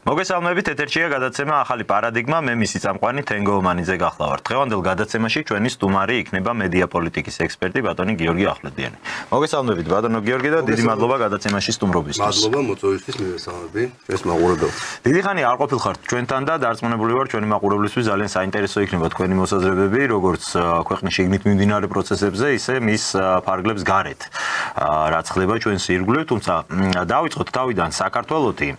მოგესალმებით, ეთერშია გადაცემა ახალი პარადიგმა, მე მისი წამყვანი თენგო ომანიძე გახლავართ. დღევანდელ გადაცემაში ჩვენი სტუმარი იქნება მედია პოლიტიკის ექსპერტი ბატონი გიორგი ახვლედიანი. მოგესალმებით ბატონო გიორგი და დიდი მადლობა გადაცემაში სტუმრობისთვის. მადლობა მოწვევისთვის, მივესალმები. ეს მაყურებელს. დიდი ხანი არ ყოფილხართ ჩვენთან და დარწმუნებული ვარ ჩვენი მაყურებლისთვის ძალიან საინტერესო იქნება თქვენი მოსაზრებები, როგორც ქვეყნის შიგნით მიმდინარე პროცესებზე, ისე მის ფარგლებს გარეთ. რაც ხდება ჩვენს ირგვლივ, თუმცა დავიწყოთ თავიდან საქართველოსი.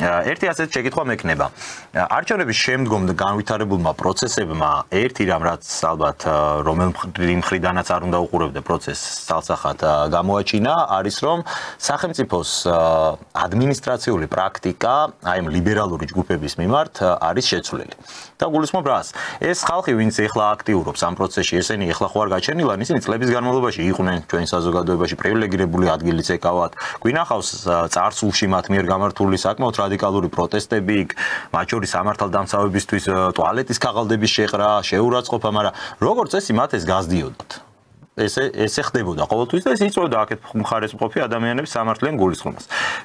ერთი ასეთ შეკითხვა მექნება. არჩევნების შემდგომ განვითარებულმა პროცესებმა ერთი რამ რაც ალბათ რომელი მხრიდანაც არ უნდა უყურებდე პროცესს ცალსახად გამოაჩინა არის რომ სახელმწიფოს ადმინისტრაციული პრაქტიკა აი ამ ლიბერალური ჯგუფების მიმართ არის შეცვლილი. და გულისხმობ რას? ეს ხალხი ვინც ეხლა აქტიურობს ამ პროცესში, ესენი ეხლა ხო არ გაჩენილან, ისინი წლების განმავლობაში იყვნენ ჩვენ საზოგადოებაში პრივილეგირებული ადგილიც ეკავათ. გვინახავს წარსულში მათ მიერ გამართული საკმაოდ რადიკალური პროტესტები, მათ შორის სამართალდამცავებისთვის ტუალეტის ქაღალდების შეყრა, შეურაცხყოფა, მაგრამ როგორც წესი მათ ეს გაზდიოდათ. ესე ხდებოდა ყოველთვის და ეს იწვევდა აქეთ მხარეს მყოფი ადამიანების სამართლიან გულისხმობას.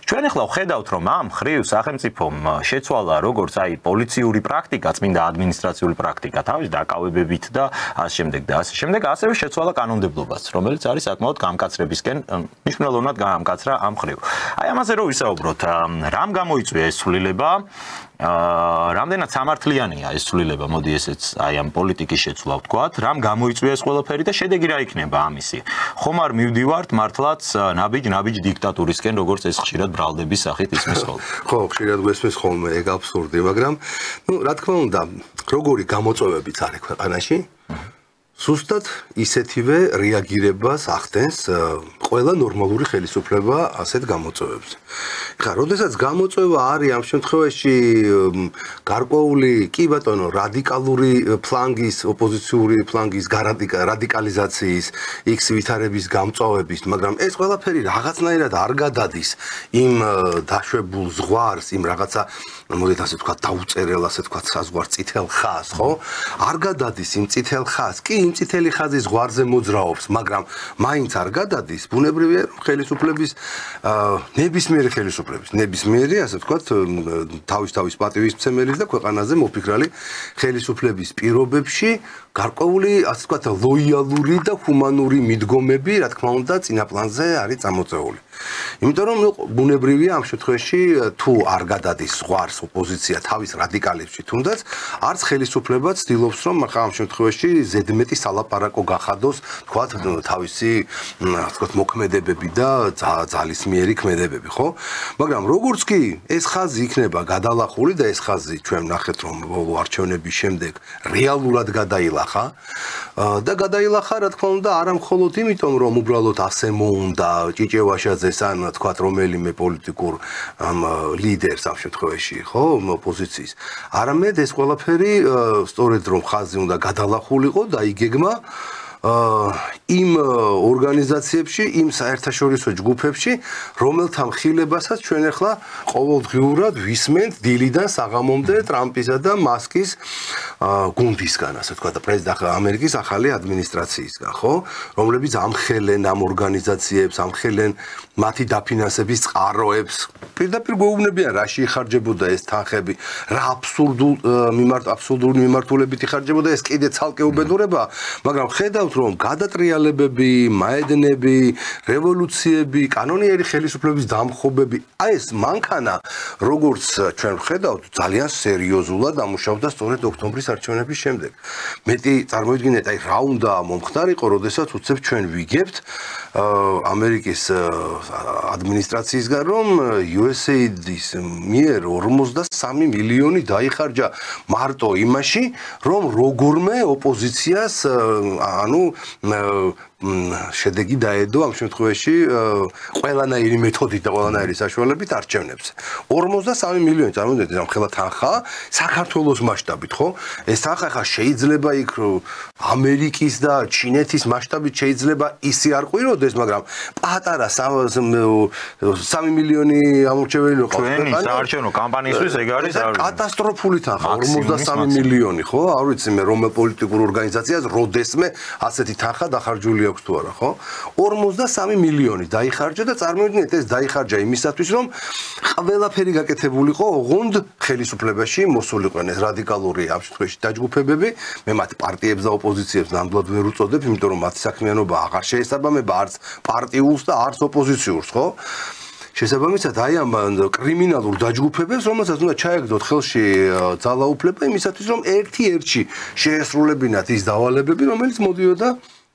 ჩვენ ახლა ვხედავთ რომ ამ ხრივ სახელმწიფომ შეცვალა როგორც აი პოლიციური პრაქტიკა, წმინდა ადმინისტრაციული პრაქტიკა თავის დაკავებებით და ასე შემდეგ და ასე შემდეგ, ასევე შეცვალა კანონმდებლობას, რომელიც არის საკმაოდ გამკაცრებისკენ მნიშვნელოვნად გაამკაცრა ამ ხრივ. აი ამაზე რო ვისაუბროთ, რამ გამოიწვია ეს ცვლილება? რამდენად სამართლიანია ეს ცვლილება, მოდი ესეც აი ამ პოლიტიკის შეცვლა ვთქვათ, რამ გამოიწვია ეს ყველაფერი და შედეგი რა იქნება ამისი. ხომ არ მივდივართ მართლაც ნაბიჯ დიქტატურისკენ, როგორც ეს ხშირად ბრალდების სახით ისმის ხოლმე. ხო, ხშირად გვესმის ხოლმე, ეგ აბსურდი, მაგრამ რა თქმა უნდა, როგორი გამოწვევებიც არის ქვეყანაში, სუსტად ისეთივე რეაგირებას ახდენს ყველა ნორმალური ხელისუფლება ასეთ გამოწვევებს. ხა, როდესაც გამოწვევა არის ამ შემთხვევაში გარკვეული, კი ბატონო, რადიკალური ფლანგის, ოპოზიციური ფლანგის რადიკალიზაციის, X ვითარების გამწვავების, მაგრამ ეს ყველაფერი რაღაცნაირად არ გადადის იმ დაშვებულ ზღვარს, იმ რაღაცა, მოდით ასე ვთქვათ, დაუწერელ, ასე ვთქვათ, საზღვარ წითელ ხაზს, ხო? არ გადადის იმ წითელ ხაზს, კი იმ წითელი ხაზის ზღვარზე მოძრაობს, მაგრამ მაინც არ გადადის, ბუნებრივია რომ ხელისუფლების ნებისმიერი, ასე ვთქვათ, თავის პატივისმცემელის და ქვეყანაზე მოფიქრალი ხელისუფლების პირობებში გარკვეული, ასე ვთქვათ, ლოიალური და ჰუმანური მიდგომები, რა თქმა უნდა, წინაპლანზე არის წამოწეული. იმიტომ რომ ბუნებრივია ამ შემთხვევაში თუ არ გადადის ზღვარს ოპოზიცია თავის რადიკალებში თუნდაც არც ხელისუფლება ცდილობს რომ ამ შემთხვევაში ზედმეტი სალაპარაკო გახადოს თქვათ თავისი თქვათ მოქმედებები და ძალისმიერი ქმედებები ხო მაგრამ როგორც კი ეს ხაზი იქნება გადალახული და ეს ხაზი ჩვენ ნახეთ რომ ბოლო არჩევნების შემდეგ რეალურად გადაილახა და გადაილახა რა თქმა უნდა არა მხოლოდ იმიტომ რომ უბრალოდ ასე მოუნდა ჭიჭევაშაძეს ან თქვათ რომელიმე პოლიტიკურ ლიდერს ამ შემთხვევაში ხო ოპოზიციის არამედ ეს ყველაფერი სწორედ რომ ხაზი უნდა გადალახულიყო და იგეგმა იმ ორგანიზაციებში, იმ საერთაშორისო ჯგუფებში, რომელთა მხილებასაც ჩვენ ახლა ყოველდღიურად ვისმენთ დილიდან საღამომდე ტრამპისა და მასკის გუნდისგან, ასე ვთქვათ, პრეზიდენტ ამერიკის ახალი ადმინისტრაციისგან, ხო? რომლებიც ამხელენ ამ ორგანიზაციებს, ამხელენ მათი დაფინანსების წყაროებს. პირდაპირ გვეუბნებიან, რაში იხარჯებოდა ეს თანხები, რა აბსურდული მიმართულებით იხარჯებოდა, ეს კიდე ცალკე უბედურებაა, მაგრამ ხედავთ რომ გადატრიალებები, მაედნები, რევოლუციები, კანონიერი ხელისუფლების დამხობები, აი ეს მანქანა, როგორც ჩვენ ვხედავთ, ძალიან სერიოზულად ამუშავდა სწორედ ოქტომბრის არჩევნების შემდეგ. მეტი წარმოიდგინეთ, აი რა უნდა მომხდარიყო, როდესაც უცებ ჩვენ ვიგებთ ამერიკის ადმინისტრაციისგან, რომ USAID-ის მიერ 53 მილიონი დაიხარჯა მარტო იმაში, რომ როგორმე ოპოზიციას ანუ შედეგი დაედო ამ შემთხვევაში ყველანაირი მეთოდით და ყველანაირი საშუალებით არჩევნებზე. 53 მილიონი წარმოიდგინეთ ამ ხელა თანხა საქართველოს მასშტაბით, ხო? ეს თანხა ხა შეიძლება იქ ამერიკის და ჩინეთის მასშტაბით შეიძლება ისი არ ყვიროდეს, მაგრამ პატარა 3 მილიონი ამორჩეველი რო ყავს ქვეყანა. საარჩევნო კამპანიისთვის ეგ არის კატასტროფული თანხა 53 მილიონი, ხო? არ ვიცი მე რომელ პოლიტიკურ ორგანიზაციას როდესმე ასეთი თანხა დახარჯული აქვს თუ არა, ხო? 53 მილიონი დაიხარჯა და წარმოვიდგინეთ ეს დაიხარჯა იმისათვის, რომ ყველაფერი გაკეთებულიყო ოღონდ ხელისუფლებაში მოსულიყვნენ ეს რადიკალური ამ შემთხვევაში დაჯგუფებები, მე მათ პარტიებს და ოპოზიციებს ნამდვილად ვერ უწოდებ, იმიტომ რომ მათი საქმიანობა აღარ შეესაბამება არც პარტიულს და არც ოპოზიციურს, ხო? შესაბამისად, აი ამ კრიმინალურ დაჯგუფებებს, რომელსაც უნდა ჩაეგდოთ ხელში ძალაუფლება იმისათვის, რომ ერთ-ერთში შეესრულებინათ ის დავალებები, რომელიც მოდიოდა,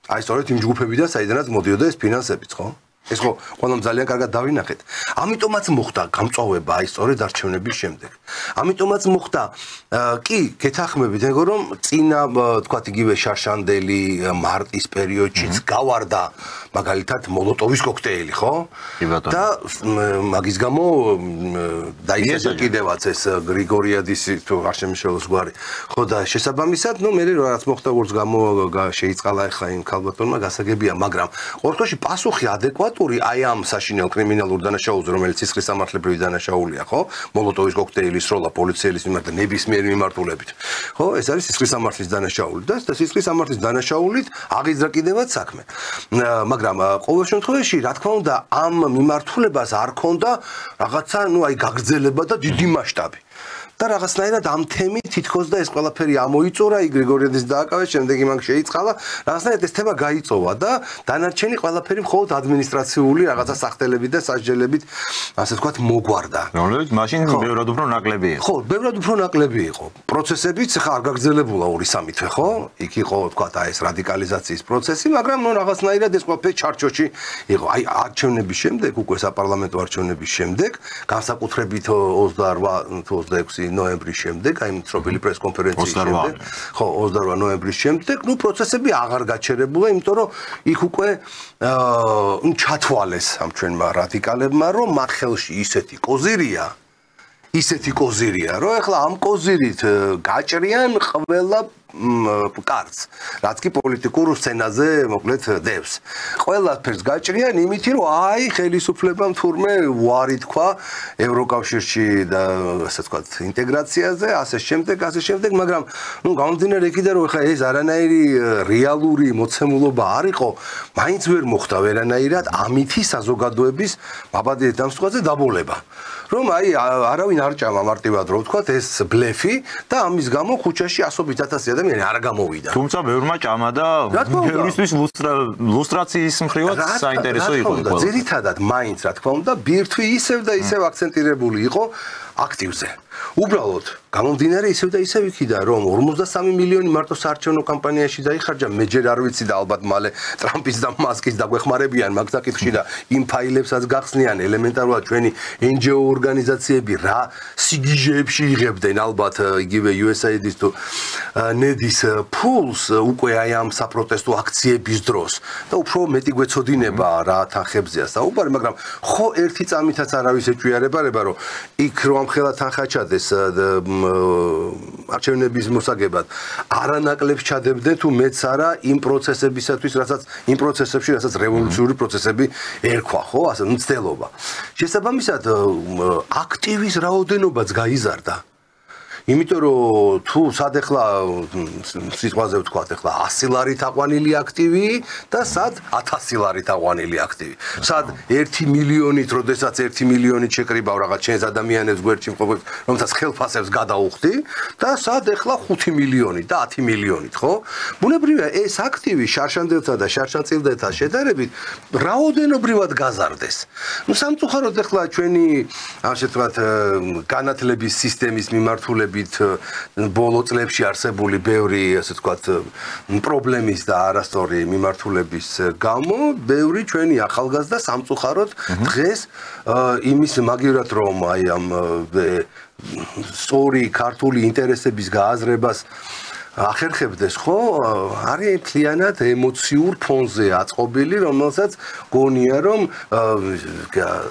აი სწორედ იმ ჯგუფებიდან, საიდანაც მოდიოდა ეს ფინანსებიც, ხო? ეს ხო ყველამ ძალიან კარგად დავინახეთ. ამიტომაც მოხდა გამწვავება აი სწორედ არჩევნების შემდეგ. ამიტომაც მოხდა კი გეთახმებით ეგო რომ წინა თქვათ იგივე შარშანდელი მარტის პერიოდშიც გავარდა მაგალითად მოლოტოვის კოქტეილი, ხო? და მაგის გამო დაიწყო კიდევაც ეს გრიგორიადის თუ არ შემიშველოს გვარი. ხო და შესაბამისად, მე რაც მოხდა როგორც შეიწყალა ახლა იმ ქალბატონმა გასაგებია, მაგრამ ორქოში პასუხი ადეკვატური აი ამ საშინელ კრიმინალურ დანაშაულზე, რომელიც სისხლის სამართლებრივი დანაშაულია, ხო? მოლოტოვის კოქტეილის სროლა პოლიციელის მიმართ და ნებისმიერი მიმართულებით. ხო, ეს არის სისხლის სამართლის დანაშაული და სისხლის სამართლის დანაშაულით აღიძრა კიდევაც საქმე. მაგრამ ყოველ შემთხვევაში, რა თქმა უნდა, ამ მიმართულებას არ ქონდა რაღაცა, აი გაგრძელება და დიდი მასშტაბი. და რაღაცნაირად ამ თემით თითქოს და ეს ყველაფერი ამოიწურა, გრიგორიადის დააკავეს, შემდეგ იმან შეიწყალა, რაღაცნაირად ეს თემა გაიწოვა და დანარჩენი ყველაფერი მხოლოდ ადმინისტრაციული რაღაცა სახტელებით და სასჯელებით, ასე ვთქვათ, მოგვარდა. რომელიც მაშინ ბევრად უფრო ნაკლები იყო. ხო, ბევრად უფრო ნაკლები იყო. პროცესებიც ხა არ გაგრძელებულა 2-3 თვე, ხო? იქ იყო, ვთქვათ, აი ეს რადიკალიზაციის პროცესი, მაგრამ რაღაცნაირად ეს ყველაფერი ჩარჩოში იყო. აი არჩევნების შემდეგ, უკვე საპარლამენტო არჩევნების შემდეგ, განსაკუთრებით 28 თუ 26 ნოემბრის შემდეგ, აი მწრობელი პრესკონფერენციის შემდეგ, ხო, 28 ნოემბრის შემდეგ, პროცესები აღარ გაჩერებულა, იმიტომ რომ იქ უკვე ჩათვალეს ამ ჩვენმა რადიკალებმა, რომ მათ ხელში ისეთი კოზირია, რომ ეხლა ამ კოზირით გაჭრიან ყველა კარც, რაც კი პოლიტიკურ სცენაზე მოკლედ დევს. ყველაფერს გაჭრიან იმითი, რომ აი ხელისუფლებამ თურმე უარი თქვა ევროკავშირში და ასე ვთქვათ ინტეგრაციაზე, ასე შემდეგ, მაგრამ გამომდინარე იქიდან, რომ ეხლა ეს არანაირი რეალური მოცემულობა არ იყო, მაინც ვერ მოხდა ვერანაირად ამითი საზოგადოების მაბადიეთ დამსწრაზე დაბოლება. რომ აი არავინ არ ჭამა მარტივად რომ ვთქვათ ეს ბლეფი და ამის გამო ქუჩაში 100-ობით 1000 ადამიანი არ გამოვიდა. თუმცა ბევრმა ჭამა და ბევრისთვის ლუსტრაციის მხრივაც საინტერესო იყო. ძირითადად მაინც რა თქმა უნდა ბირთვი ისევ და ისევ აქცენტირებული იყო აქტივზე. უბრალოდ გამომდინარე ისევ და ისევ იქიდან რომ 53 მილიონი მარტო საარჩევნო კამპანიაში დაიხარჯა, მე ჯერ არ ვიცი და ალბათ მალე ტრამპის და მასკის დაგვეხმარებიან მაგ საკითხში და იმ ფაილებსაც გახსნიან ელემენტარულად ჩვენი NGO ორგანიზაციები რა სიგიჟეებში იღებდნენ ალბათ იგივე USAID-ის თუ NED-ის ფულს უკვე აი ამ საპროტესტო აქციების დროს და უფრო მეტი გვეცოდინება რა თანხებზეა საუბარი, მაგრამ ხო ერთი წამითაც არავის ეჭვიარება რომ იქ რომ ხელა თანხა ჩადეს არჩევნების მოსაგებად არანაკლებს ჩადებდნენ თუ მეც არა იმ პროცესებისათვის, რასაც რევოლუციური პროცესები ერქვა, ხო, ასე მცდელობა. შესაბამისად აქტივის რაოდენობაც გაიზარდა. იმიტომ რომ თუ სად ახლა სიტყვაზე ვთქვათ ახლა 100 ლარით აყვანილი აქტივი და სად 1000 ლარით აყვანილი აქტივი. სად 1 მილიონით, როდესაც 1 მილიონით შეკრიბავ რაღაც ჩენს ადამიანებს გვერდში მყოფებს, რომელსაც ხელფასებს გადაუხდი და სად ახლა 5 მილიონით და 10 მილიონით, ხო? ბუნებრივია ეს აქტივი შარშანდელთა და შარშანწილდელთა შედარებით რაოდენობრივად გაზარდეს. სამწუხაროდ ახლა ჩვენი ასე ვთქვათ განათლების სისტემის მიმართულებით ბოლო წლებში არსებული ბევრი ასე ვთქვათ პრობლემის და არასწორი მიმართულების გამო ბევრი ჩვენი ახალგაზრდა სამწუხაროდ დღეს იმის მაგივრად რომ აი ამ სწორი ქართული ინტერესების გააზრებას ახერხებდეს, ხო? არის მთლიანად ემოციურ ფონზე აწყობილი, რომელსაც გონია რომ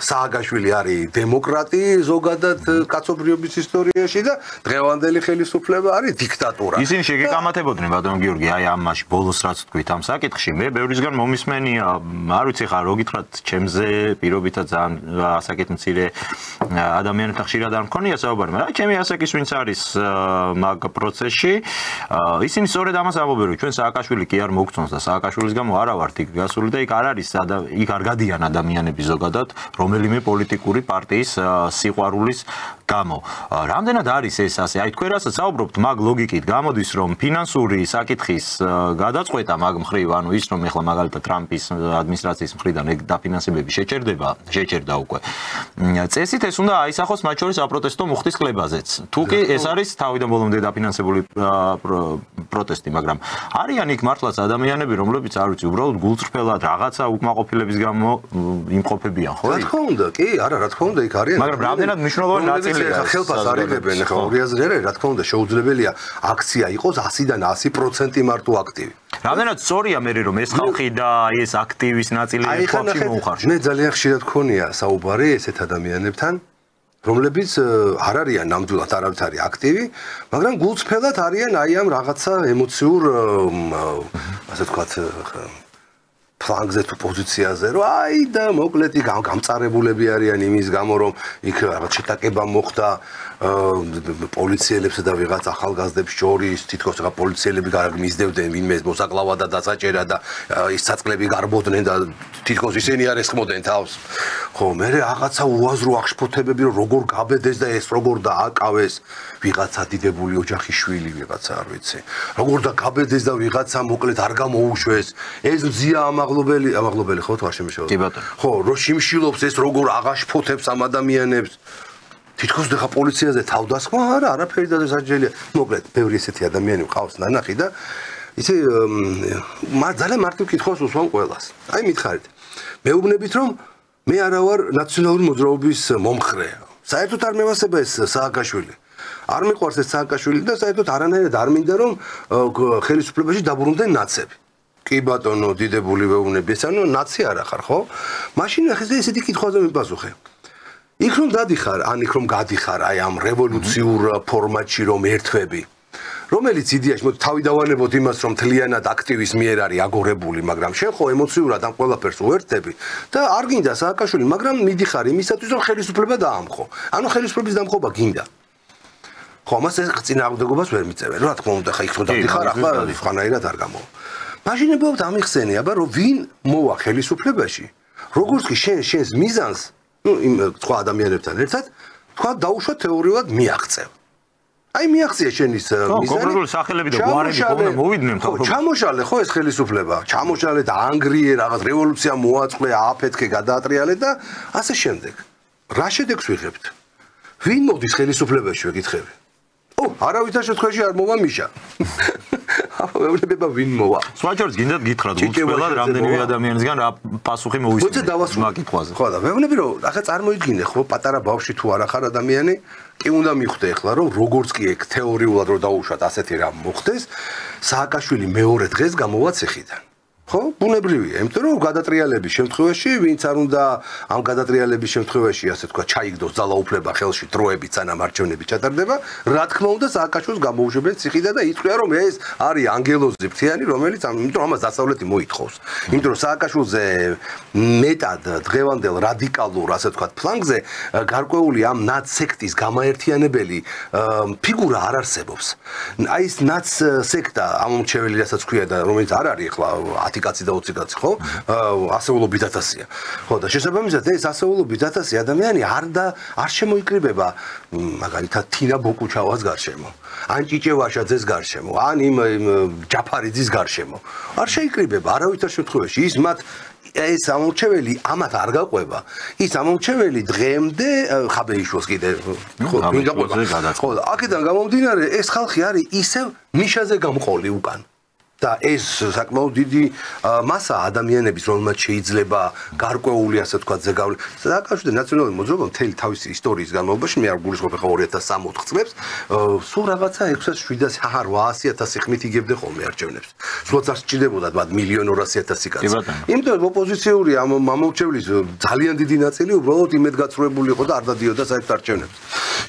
სააგაშვილი არის დემოკრატი ზოგადად კაცობრიობის ისტორიაში და დღევანდელი ხელისუფლება არის დიქტატურა. ისინი შეგეკამათებოდნენ ბატონ გიორგი, აი ამაში ბოლოს რაც თქვით ამ საკითხში, მე ბევრისგან მომისმენია, არ ვიცი ხა რო გითხრათ, ჩემზე პირობითად ძალიან ასაკით მცირე ადამიანებთან ხშირად არ მქონია საუბარი, მაგრამ ჩემი ასაკის ვინც არის მაგ პროცესში ისინი სწორედ ამას ამბობენ, რომ ჩვენ სააკაშვილი კი არ მოგწონს და სააკაშვილის გამო არა ვართ იქ გასული და იქ არ არის იქ არ გადიან ადამიანები ზოგადად რომელიმე პოლიტიკური პარტიის სიყვარულის გამო. Რამდენად არის ეს ასე? აი თქვენ რასაც საუბრობთ, მაგ ლოგიკით გამოდის, რომ ფინანსური საკითხის გადაწყვეტა მაგ მხრივ, ანუ ის რომ ეხლა მაგალითად ტრამპის ადმინისტრაციის მხრიდან ეგ დაფინანსებები შეჭერდა უკვე. წესით ეს უნდა აისახოს მათ შორის აპროტესტო მუხტის კლებაზეც. თუ კი ეს არის თავიდან ბოლომდე დაფინანსებული პროტესტი, მაგრამ არიან იქ მართლაც ადამიანები, რომლებიც არ ვიცი, უბრალოდ გულწრფელად რაღაცა უკმაყოფილების გამო იმყოფებიან, ხო? რა თქმა უნდა, კი, არა, რა თქმა უნდა, იქ არიან. მაგრამ რამდენად მნიშვნელოვანი ნაწილია ხელფას არიღებენ, ხო, ორი აზრი არა, რა თქმა უნდა, შეუძლებელია აქცია იყოს 100-დან 100% მარტო აქტივი. რამდენად სწორია მე რომ ეს ხალხი და ეს აქტივის ნაწილი ხალხში მოუხარშა. მე ძალიან ხშირად გქონია საუბარი ესეთ ადამიანებთან, რომლებიც არ არიან ნამდვილად არავით არის აქტივი, მაგრამ გულწრფელად არიან აი ამ რაღაცა ემოციურ ასე ვთქვათ ფლანგზე თუ პოზიციაზე, რომ აი და მოკლედ გამწარებულები არიან იმის გამო, რომ იქ რაღაც შეტაკება მოხდა პოლიციელებსა და ვიღაც ახალგაზრდებს შორის, თითქოს რა პოლიციელები გამიზდევდნენ ვინმე მოსაკლავა და დასაჭერა და ის საწყლები გარბოდნენ და თითქოს ისინი არ ესხმოდნენ თავს. ხო, მე რაღაცა უაზრო აღშფოთებები, რომ როგორ გაბედეს და ეს როგორ დააკავეს ვიღაცა დიდებული ოჯახის შვილი ვიღაცა არ ვიცი. როგორ და გაბედეს და ვიღაცა მოკლედ არ გამოუშვეს. ეს მზია ამაღლობელი ხო თუ არ შემეშალა. კი ბატონო. ხო, რო შიმშილობს ეს როგორ აღაშფოთებს ამ ადამიანებს. თითქოს და პოლიციაზე თავდასხმა არა, არაფერი დასაჯელია. მოკლედ, ბევრი ესეთი ადამიანი მყავს ნანახი და იცი ძალიან მარტივ კითხვას უსვამ ყველას. აი მითხარით. მეუბნებით რომ მე არა ვარ ნაციონალური მოძრაობის მომხრე. საერთოდ არ მევასება ეს სააკაშვილი. არ მიყვარს ეს სააკაშვილი და საერთოდ არანაირად არ მინდა რომ ხელისუფლებაში დაბრუნდნენ ნაცები. კი ბატონო, დიდებული ვეუბნები, ეს ანუ ნაცი არა ხარ, ხო? მაშინ ახლა ესეთი კითხვაზე მიპასუხე. იქ რომ დადიხარ, ან იქ რომ გადიხარ აი ამ რევოლუციურ ფორმატში რომ ერთვები, რომელიც იდეაში მოდი თავი დავანებოთ იმას რომ თლიანად აქტივის მიერ არის აგორებული, მაგრამ შენ ხო ემოციურად ამ ყველაფერს უერთდები და არ გინდა სააკაშვილი, მაგრამ მიდიხარ იმისათვის რომ ხელისუფლება დაამხო. ანუ ხელისუფლების დამხობა გინდა. ხო, მას ეს წინააღმდეგობას ვერ მიწევენ. რა თქმა უნდა, ხა იქ რომ დადიხარ, ახლა ხანაირად არ გამოვა. მაშინ ებობთ ამიხსენი, აბა რომ ვინ მოვა ხელისუფლებაში, როგორც კი შენს მიზანს იმ სხვა ადამიანებთან ერთად, თქვა დაუშვა თეორიულად მიაღწევ. აი მიაღწია შენის მიზანი. კონკრეტული სახელები და გვარები ხომ მოვიდნენ თავრობ. ჩამოშალე ხო ეს ხელისუფლება, ჩამოშალე და ანგრიე რაღაც რევოლუცია მოაწყვე, ააფეთქე, გადაატრიალე და ასე შემდეგ. რა შედეგს ვიღებთ? ვინ მოდის ხელისუფლებაში ვეკითხები? არავითარ შემთხვევაში არ მოვა მიშა. მეუბნება ვინ მოვა. სხვაჯერს გინდათ გითხრათ უცხოელად რამდენიმე ადამიანისგან რა პასუხი მოვისმინეთ მაგ კითხვაზე. ხო და მეუბნები რომ ახლა წარმოიდგინე ხო პატარა ბავშვი თუ არ ახარ ადამიანი, კი უნდა მიხვდე ახლა რომ როგორც კი ეგ თეორიულად რომ დაუშვათ ასეთი რამ მოხდეს, სააკაშვილი მეორე დღეს გამოვა ციხიდან. ხო, ბუნებრივია, იმიტომ რომ გადატრიალების შემთხვევაში, ვინც არ უნდა ამ გადატრიალების შემთხვევაში, ასე თქვა, ჩაიგდოს ძალაუფლება ხელში დროებით, სანამ არჩევნები ჩატარდება, რა თქმა უნდა, სააკაშვილს გამოუშვებენ ციხიდან და იტყვია, რომ ეს არის ანგელოზი ფრთიანი, რომელიც იმიტომ რომ ამას დასავლეთი მოითხოვს. იმიტომ რომ სააკაშვილზე მეტად დღევანდელ რადიკალურ, ასე თქვა, ფლანგზე გარკვეული ამ ნაც სექტის გამაერთიანებელი ფიგურა არ არსებობს. აი ეს ნაც სექტა ამომრჩეველი, რასაც ქვია და რომელიც არ არის ახლა 10 კაცი და 20 კაცი, ხო? ასეულობით 1000-ია. ხო და შესაბამისად ეს ასეულობით 1000 ადამიანი არ შემოიკრიბება მაგალითად თინა ბოკუჩავას გარშემო. ან ჭიჭევაშაძეს გარშემო, ან იმ ჯაფარიძის გარშემო. არ შეიკრიბება არავითარ შემთხვევაში. ის მათ ეს ამორჩეველი ამათ არ გაყვება. ის ამორჩეველი დღემდე ხაბეიშვილს კიდე ხო გაყვება. ხო და აქედან გამომდინარე ეს ხალხი არის ისევ ნიშაზე გამყოლი უკან. და ეს საკმაოდ დიდი მასა ადამიანების, რომელმაც შეიძლება გარკვეული ასე თქვა ზეგავლი. სააკაშვილის ნაციონალური მოძრაობა მთელი თავისი ისტორიის განმავლობაში მე არ გულისხმობ ახლა 2003-4 წლებს, სულ რაღაცა 600-700-800-1000 ხმით იგებდა ხოლმე არჩევნებს. სულაც არ სჭირდებოდა მათ 1.200.000 კაცი. იმიტომ რომ ოპოზიციური ამორჩევლის ძალიან დიდი ნაწილი უბრალოდ იმედგაცრუებული იყო და არ დადიოდა საერთოდ არჩევნებს.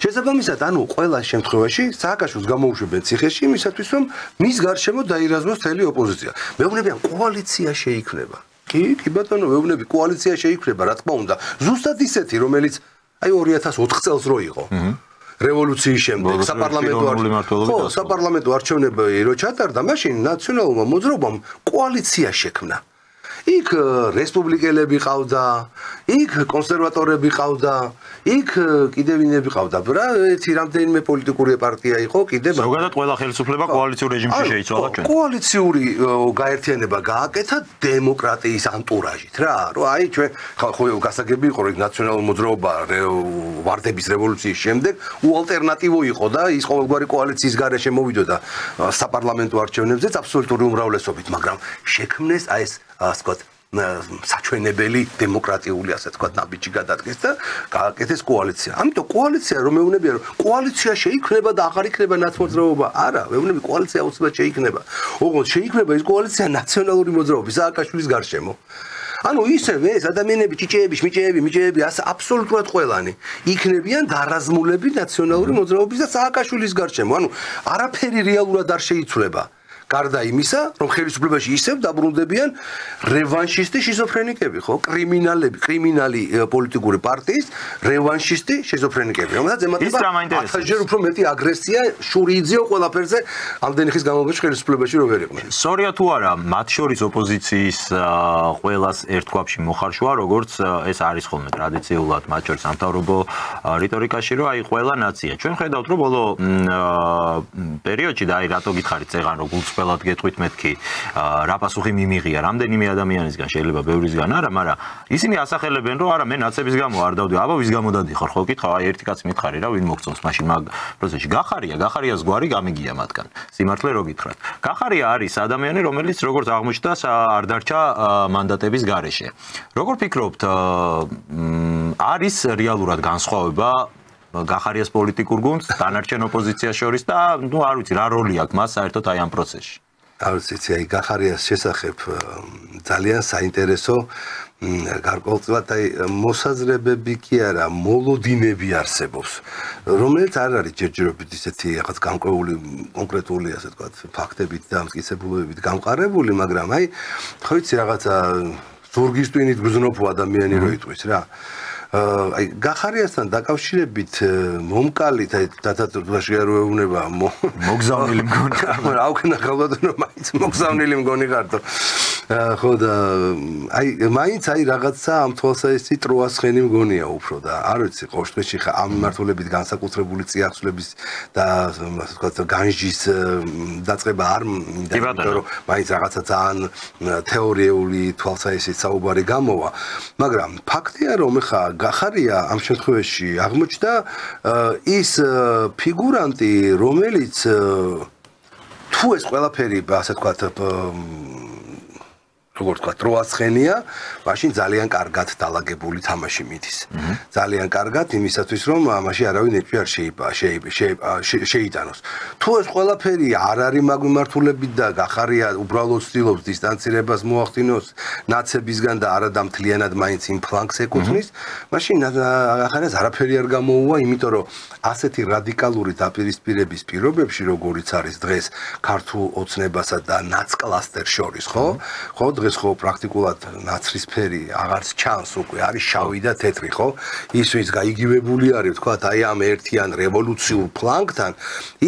შესაბამისად, ანუ ყველა შემთხვევაში სააკაშვილს გამოუშვებენ ციხეში იმისათვის, რომ მის გარშემო დაირაზმოს მთელი ოპოზიცია. მეუბნებიან კოალიცია შეიქმნება. კი ბატონო, მეუბნები კოალიცია შეიქმნება, რა თქმა უნდა. ზუსტად ისეთი, რომელიც აი 2004 წელს რო იყო. რევოლუციის შემდეგ საპარლამენტო არჩევნები რო ჩატარდა, მაშინ ნაციონალურმა მოძრაობამ კოალიცია შექმნა. იქ რესპუბლიკელები ყავდა, იქ კონსერვატორები ყავდა, იქ კიდევ ვინები ყავდა, რა, ერთი რამდენიმე პოლიტიკური პარტია იყო, კიდევ ზოგადად ყველა ხელისუფლება კოალიციური რეჟიმში შეიცვალა ჩვენ. კოალიციური გაერთიანება გააკეთა დემოკრატიის ანტურაჟით, რა, რომ აი ჩვენ ხო გასაგები იყო, რომ ნაციონალური მოძრაობა ვარდების რევოლუციის შემდეგ უალტერნატივო იყო და ის ყოველგვარი კოალიციის გარეშე მოვიდოდა საპარლამენტო არჩევნებზეც აბსოლუტური უმრავლესობით, მაგრამ შექმნეს აი ეს ასე ვთქვათ საჩვენებელი დემოკრატიული ასე ვთქვათ ნაბიჯი გადადგეს და გააკეთეს კოალიცია. ამიტომ კოალიცია რომ მეუბნებია რომ კოალიცია შეიქმნება და აღარ იქნება ნაცმოძრაობა. არა, მეუბნები კოალიცია აუცილებლად შეიქმნება. ოღონდ შეიქმნება ის კოალიცია ნაციონალური მოძრაობის სააკაშვილის გარშემო. ანუ ისევე ეს ადამიანები, ჭიჭეები, მიჭეები, ასე აბსოლუტურად ყველანი იქნებიან დარაზმულები ნაციონალური მოძრაობის და სააკაშვილის გარშემო. ანუ არაფერი რეალურად არ შეიცვლება. გარდა იმისა, რომ ხელისუფლებაში ისევ დაბრუნდებიან რევანშისტი შიზოფრენიკები, ხო? კრიმინალი პოლიტიკური პარტიის რევანშისტი შიზოფრენიკები. რომელსაც ემატება 1000-ჯერ უფრო მეტი აგრესია, შური იძიო ყველაფერზე, ამდენი ხის განმავლობაში ხელისუფლებაში რო ვერ იყვნენ. სწორია თუ არა, მათ შორის ოპოზიციის ყველას ერთგვარში მოხარშვა, როგორც ეს არის ხოლმე ტრადიციულად მათ შორის სამთავრობო რიტორიკაში, რომ აი ყველა ნაცია. ჩვენ ხედავთ, რომ ბოლო პერიოდში და აი რატო გითხარით წეღან რომ ყველად გეტყვით მეთქი რა პასუხი მიმიღია რამდენიმე ადამიანისგან შეიძლება ბევრისგან არა მაგრამ ისინი ასახელებენ რომ არა მე ნაცების გამო არ დავდი აბა ვის გამო დადიხარ ხო კითხავ აი ერთი კაცი მითხარი რა ვინ მოგწონს მაშინ მაგ პროცესში გახარიას გვარი გამიგია მათგან სიმართლე რო გითხრათ გახარია არის ადამიანი რომელიც როგორც აღმოჩნდა არ დარჩა მანდატების გარეშე როგორ ფიქრობთ არის რეალურად განსხვავება გახარიას პოლიტიკურ გუნდს დანარჩენ ოპოზიციას შორის და ნუ არ ვიცი რა როლი აქვს მას საერთოდ აი ამ პროცესში. არ ვიცი, აი გახარიას შესახებ ძალიან საინტერესო გარკვეულწილად აი მოსაზრებები კი არა, მოლოდინები არსებობს, რომელიც არ არის ჯერჯერობით ისეთი რაღაც განკვეული კონკრეტული ასე ვთქვათ ფაქტებით და მტკიცებულებებით გამყარებული, მაგრამ აი ხო ვიცი რაღაცა ზურგის ტვინით გზნობ ადამიანი რო იტყვის რა. აი გახარიასთან დაკავშირებით მომკალით აი დათათურაში არ ეუბნება მოგზავნილი მგონი რა უკნა ხალხად რომ მაინც მოგზავნილი მგონი ხარდო ხო და აი მაინც აი რაღაცა ამ თვალსაჩინო ტროასხენი მგონია უფრო და არ ვიცი ყოველთვის ხა ამ მიმართულებით განსაკუთრებული წიაღსვლების და ასე ვთქვათ განჯის დაწყება არ მინდა იმიტომ რომ მაინც რაღაცა ძალიან თეორიული თვალსაჩინო საუბარი გამოვა მაგრამ ფაქტია რომ ხა გახარია ამ შემთხვევაში აღმოჩნდა ის ფიგურანტი რომელიც თუ ეს ყველაფერი ასე ვთქვათ როგორც თქვა დროაცხენია, მაშინ ძალიან კარგად დალაგებული თამაში მიდის. ძალიან კარგად იმისათვის რომ ამაში არავინ ეჭვი არ შეიტანოს. თუ ეს ყველაფერი არ არის მაგ მიმართულებით და გახარია უბრალოდ ცდილობს დისტანცირებას მოახდინოს ნაცებისგან და არა დამთლიანად მაინც იმ ფლანგს ეკუთვნის, მაშინ გახარიას არაფერი არ გამოუვა, იმიტომ რომ ასეთი რადიკალური დაპირისპირების პირობებში, როგორიც არის დღეს ქართულ ოცნებასა და ნაცკლასტერს შორის, ხო? ხო დღეს ხო პრაქტიკულად ნაცრისფერი აღარც ჩანს უკვე არის შავი და თეთრი ხო ის ვინც გაიგივებული არის თქვა აი ამ ერთიან რევოლუციურ ფლანგთან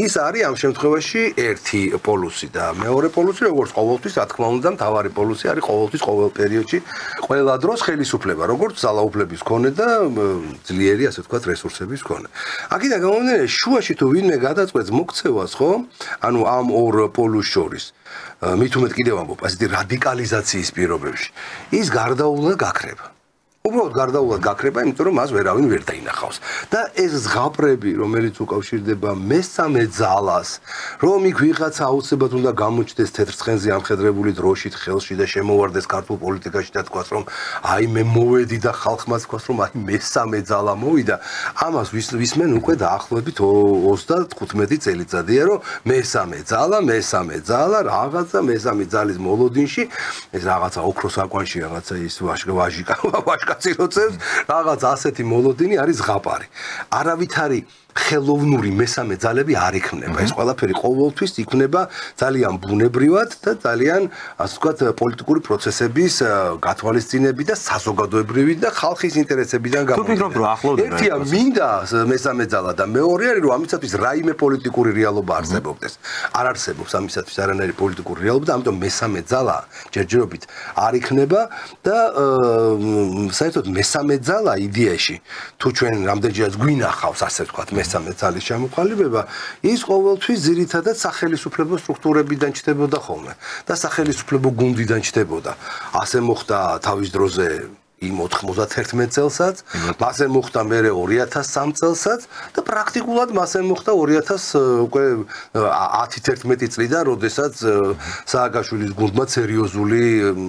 ის არის ამ შემთხვევაში ერთი პოლუსი და მეორე პოლუსი როგორც ყოველთვის რა თქმა უნდა მთავარი პოლუსი არის ყოველთვის ყოველ პერიოდში ყველა დროს ხელისუფლება როგორც ძალაუფლების მქონე და ძლიერი ასე ვთქვათ რესურსების მქონე აქედან გამომდინარე შუაში თუ ვინმე გადაწყვეტს მოქცევას ხო ანუ ამ ორ პოლუსს შორის მით უმეტ კიდევ ამბობ ასეთი რადიკალიზაციის პირობებში ის გარდაუულად გაქრება უბრალოდ გარდაუულად გაქრება იმიტომ რომ მას ვერავინ ვერ დაინახავს და ეს ზღაპრები რომელიც უკავშირდება მესამე ძალას რომ იქ ვიღაცა აუცილებლად უნდა გამოჩნდეს თეთრ ცხენზე ამხედრებული დროშით ხელში და შემოვარდეს ქართულ პოლიტიკაში და თქვას რომ აი მე მოვედი და ხალხმა თქვას რომ აი მესამე ძალა მოვიდა ამას ვისმენ უკვე დაახლოებით 35 წელიწადია რომ მესამე ძალა რაღაცა მესამე ძალის მოლოდინში ეს რაღაცა ოქროს აკვანში რაღაცა ის ვაჟკაცი როცებს რაღაც ასეთი მოლოდინი არის ზღაპარი. არავითარი ხელოვნური მესამე ძალები არ იქნება. ეს ყველაფერი ყოველთვის იქნება ძალიან ბუნებრივად და ძალიან, ასე ვთქვათ, პოლიტიკური პროცესების გათვალისწინებით და საზოგადოებრივი და ხალხის ინტერესებიდან გამომდინარე. თუ ფიქრობ, რომ ახლოვდება ერთია მინდა მესამე ძალა და მეორე არის, რომ ამისათვის რაიმე პოლიტიკური რეალობა არსებობდეს. არ არსებობს ამისათვის არანაირი პოლიტიკური რეალობა და ამიტომ მესამე ძალა ჯერჯერობით არ იქნება და საერთოდ მესამე ძალა იდეაში თუ ჩვენ რამდენჯერაც გვინახავს, ასე ვთქვათ, მესამე ძალის ჩამოყალიბება, ის ყოველთვის ძირითადად სახელისუფლებო სტრუქტურებიდან ჩნდებოდა ხოლმე და სახელისუფლებო გუნდიდან ჩნდებოდა. ასე მოხდა თავის დროზე იმ 91 წელსაც, მასე მოხდა მერე 2003 წელსაც და პრაქტიკულად მასე მოხდა 2010-11 წლიდან, როდესაც სააკაშვილის გუნდმა სერიოზული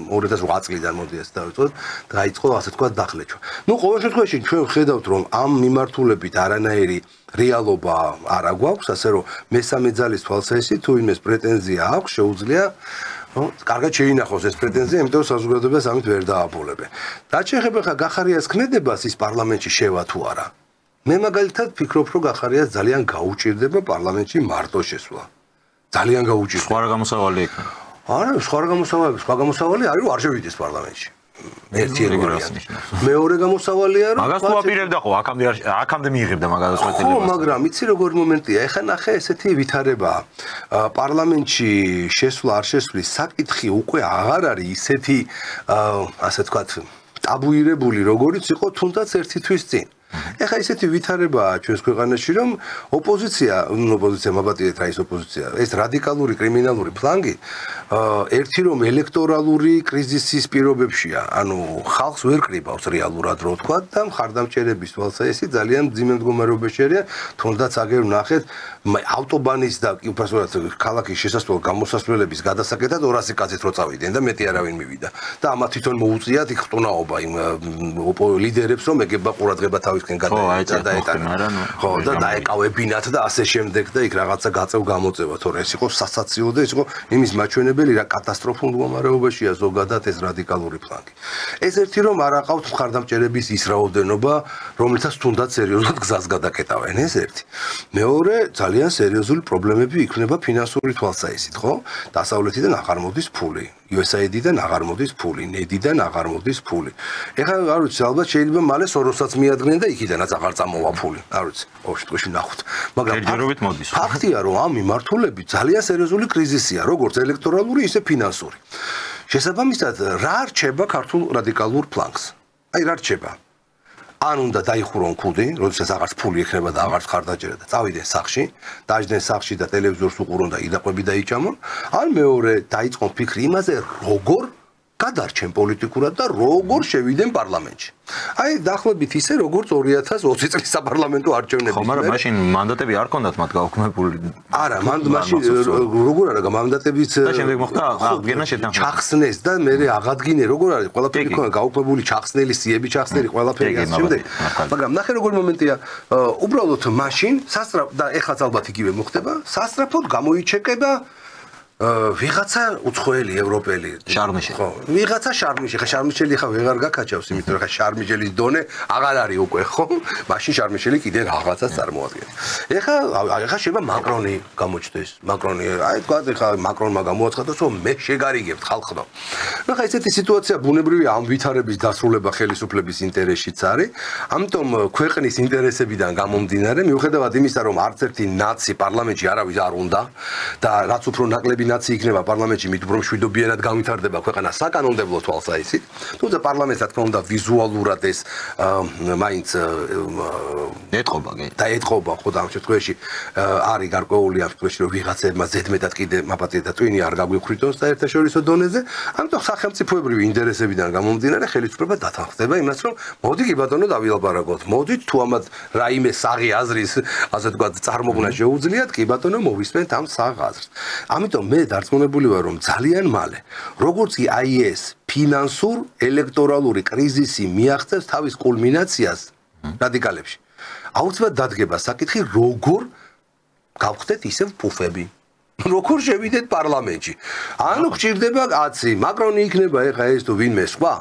2008 წლიდან მოდი ასე დავიწყოთ, დაიწყო ასე ვთქვათ დახლეჩვა. ნუ ყოველ შემთხვევაში ჩვენ ვხედავთ, რომ ამ მიმართულებით არანაირი რეალობა არ აგვაქვს, ასე რომ მესამე ძალის თვალსაზრისით თუ იმეს პრეტენზია აქვს, შეუძლია კარგად შეინახოს ეს პრეტენზია, იმიტომ რომ საზოგადოებას ამით ვერ დააბოლებენ. რაც შეეხება ხა გახარიას ქმედებას ის პარლამენტში შევა თუ არა. მე მაგალითად ფიქრობ, რომ გახარიას ძალიან გაუჭირდება პარლამენტში მარტო შესვლა. ძალიან გაუჭირდება. სხვა გამოსავალი იქნება. არა, სხვა გამოსავალი არის, არ შევიდეს პარლამენტში. ერთი ვარიანტი. მეორე გამოსავალია, რომ მაგას თუ აპირებდა ხო, აქამდე მიიღებდა მაგას სპეციალისტს. ხო, მაგრამ იცი როგორი მომენტია, ეხლა ნახე ესეთი ვითარება. პარლამენტში შესვლა არ შესვლის საკითხი უკვე აღარ არის ისეთი, ასე ვთქვათ, ტაბუირებული, როგორიც იყო თუნდაც ერთი თვის წინ. ეხლა ისეთი ვითარებაა ჩვენს ქვეყანაში, რომ ოპოზიცია მაბატიეთ რა ის ოპოზიცია, ეს რადიკალური კრიმინალური ფლანგი ერთი რომ ელექტორალური კრიზისის პირობებშია, ანუ ხალხს ვერ კრიბავს რეალურად რო თქვა და მხარდამჭერების თვალსაზრისით ძალიან მძიმე მდგომარეობაშია, თუნდაც აგერ ვნახეთ ავტობანის და უბრალოდ ქალაქის შესასვლელ გამოსასვლელების გადასაკეთად 200 კაცით რო წავიდნენ და მეტი არავინ მივიდა და ამათ თვითონ მოუწიათ იქ ხტუნაობა იმ ლიდერებს რომ ეგება ყურადღება თავისკენ გადაეტანა. ხო, და დაეკავებინათ და ასე შემდეგ და იქ რაღაცა გაწევ გამოწევა, თორე ეს იყო სასაცილო და ეს იყო იმის მაჩვენებელი რა კატასტროფულ მდგომარეობაშია ზოგადად ეს რადიკალური ფლანგი. ეს ერთი რომ არ აყავთ მხარდამჭერების ის რაოდენობა, რომელთაც თუნდაც სერიოზულად გზას გადაკეტავენ, ეს ერთი. მეორე ძალიან სერიოზული პრობლემები იქნება ფინანსური თვალსაზრისით, ხო? დასავლეთიდან აღარ მოდის ფული. USAID-დან აღარ მოდის ფული, NED-დან აღარ მოდის ფული. ეხლა არ ვიცი, ალბათ შეიძლება მალე სოროსაც მიადგნენ და იქიდანაც აღარ წამოვა ფული. არ ვიცი, ყოველ შემთხვევაში ვნახოთ. მაგრამ ჯერჯერობით მოდის. ფაქტია, რომ ამ მიმართულებით ძალიან სერიოზული კრიზისია, როგორც ელექტორალური, ისე ფინანსური. შესაბამისად, რა რჩება ქართულ რადიკალურ ფლანგს? აი რა რჩება? ან უნდა დაიხურონ ქუდი, როდესაც აღარც ფული ექნება და აღარც ხარდაჭერა და წავიდნენ სახლში, დაждდნენ სახლში და ტელევიზორს უყურონ და იდაყვები დაიჭამონ, ან მეორე დაიწყონ ფიქრი იმაზე, როგორ გადარჩენ პოლიტიკურად და როგორ შევიდნენ პარლამენტში. აი დაახლოებით ისე, როგორც 2020 წლის საპარლამენტო არჩევნებში. ხო, მაგრამ მაშინ მანდატები არ ქონდათ მათ გაუქმებული. არა, მაშინ როგორ არა მანდატებიც და შემდეგ მოხდა აღდგენა შეთანხმება. ჩახსნეს და მე აღადგინე, როგორ არის ყველაფერი ქონდა გაუქმებული, ჩახსნელი, სიები ჩახსნელი, ყველაფერი ასე შემდეგ. მაგრამ ნახე როგორი მომენტია, უბრალოდ მაშინ სასწრაფო და ეხლაც ალბათ იგივე მოხდება, სასწრაფოდ გამოიჩეკება ვიღაცა უცხოელი ევროპელი შარმიშელი. ხო, ვიღაცა შარმიშელი. ხა შარმიშელი ხა ვეღარ გაკაჩავს, იმიტომ რომ ხა შარმიშელის დონე აღარ არის უკვე, ხო? მაშინ შარმიშელი კიდე რაღაცას წარმოადგენს. ეხა შეიძლება მაკრონი გამოჩნდეს. მაკრონი, აი თქვა, ხა მაკრონმა გამოაცხადოს, რომ მე შეგარიგებთ ხალხო. ნუ ხა ესეთი სიტუაცია ბუნებრივია ამ ვითარების დასრულება ხელისუფლების ინტერესშიც არის. ამიტომ ქვეყნის ინტერესებიდან გამომდინარე, მიუხედავად იმისა, რომ არც ერთი ნაცი პარლამენტში არავის არ უნდა და რაც უფრო ნაკლები ნაცი იქნება პარლამენტში, მით უფრო მშვიდობიანად განვითარდება ქვეყანა საკანონმდებლო თვალსაზრისით. თუმცა პარლამენტს რა თქმა უნდა ვიზუალურად ეს მაინც ეთყობა, კი. და ეთყობა ხო და ამ შემთხვევაში არის გარკვეული ამ შემთხვევაში რომ ვიღაცებმა ზედმეტად კიდე მაპატიეთ და ტვინი არ გაგვიხრიტოს საერთაშორისო დონეზე. ამიტომ სახელმწიფოებრივი ინტერესებიდან გამომდინარე ხელისუფლება დათანხმდება იმას, რომ მოდი კი ბატონო დავილაპარაკოთ. მოდით თუ ამათ რაიმე საღი აზრის, ასე ვთქვათ, წარმოგნა შეუძლიათ, კი ბატონო მოვისმენთ ამ საღ აზრს. ამიტომ მე დარწმუნებული ვარ, რომ ძალიან მალე, როგორც კი აი ეს ფინანსურ ელექტორალური კრიზისი მიაღწევს თავის კულმინაციას რადიკალებში. აუცილებლად დადგება საკითხი, როგორ გავხდეთ ისევ პუფები. როგორ შევიდეთ პარლამენტში. ანუ გჭირდება კაცი, მაკრონი იქნება ეხა ეს თუ ვინმე სხვა.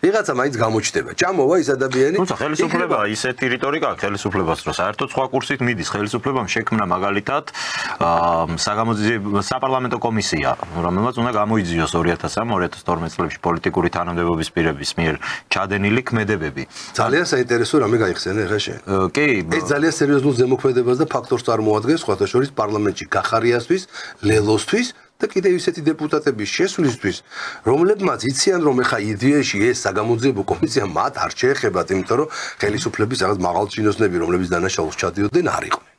ვიღაცა მაინც გამოჩნდება. ჭამოვა ის ადამიანი. თუმცა ხელისუფლება ისეთი რიტორიკა აქვს ხელისუფლებას, რომ საერთოდ სხვა კურსით მიდის. ხელისუფლებამ შექმნა მაგალითად საპარლამენტო კომისია, რომელმაც უნდა გამოიძიოს 2003-2012 წლებში პოლიტიკური თანამდებობის პირების მიერ ჩადენილი ქმედებები. ძალიან საინტერესო რამე გაიხსენე ხა შენ. კი, ეს ძალიან სერიოზულ ზემოქმედებას და ფაქტორს წარმოადგენს სხვათა შორის პარლამენტში გახარიასთვის, ლელოსთვის და კიდევ ისეთი დეპუტატების შესვლისთვის, რომლებმაც იციან რომ ეხა იდეაში ეს საგამოძიებო კომისია მათ არ შეეხებათ, იმიტომ რომ ხელისუფლების რაღაც მაღალჩინოსნები, რომლებიც დანაშაულს ჩადიოდნენ, არ იყვნენ.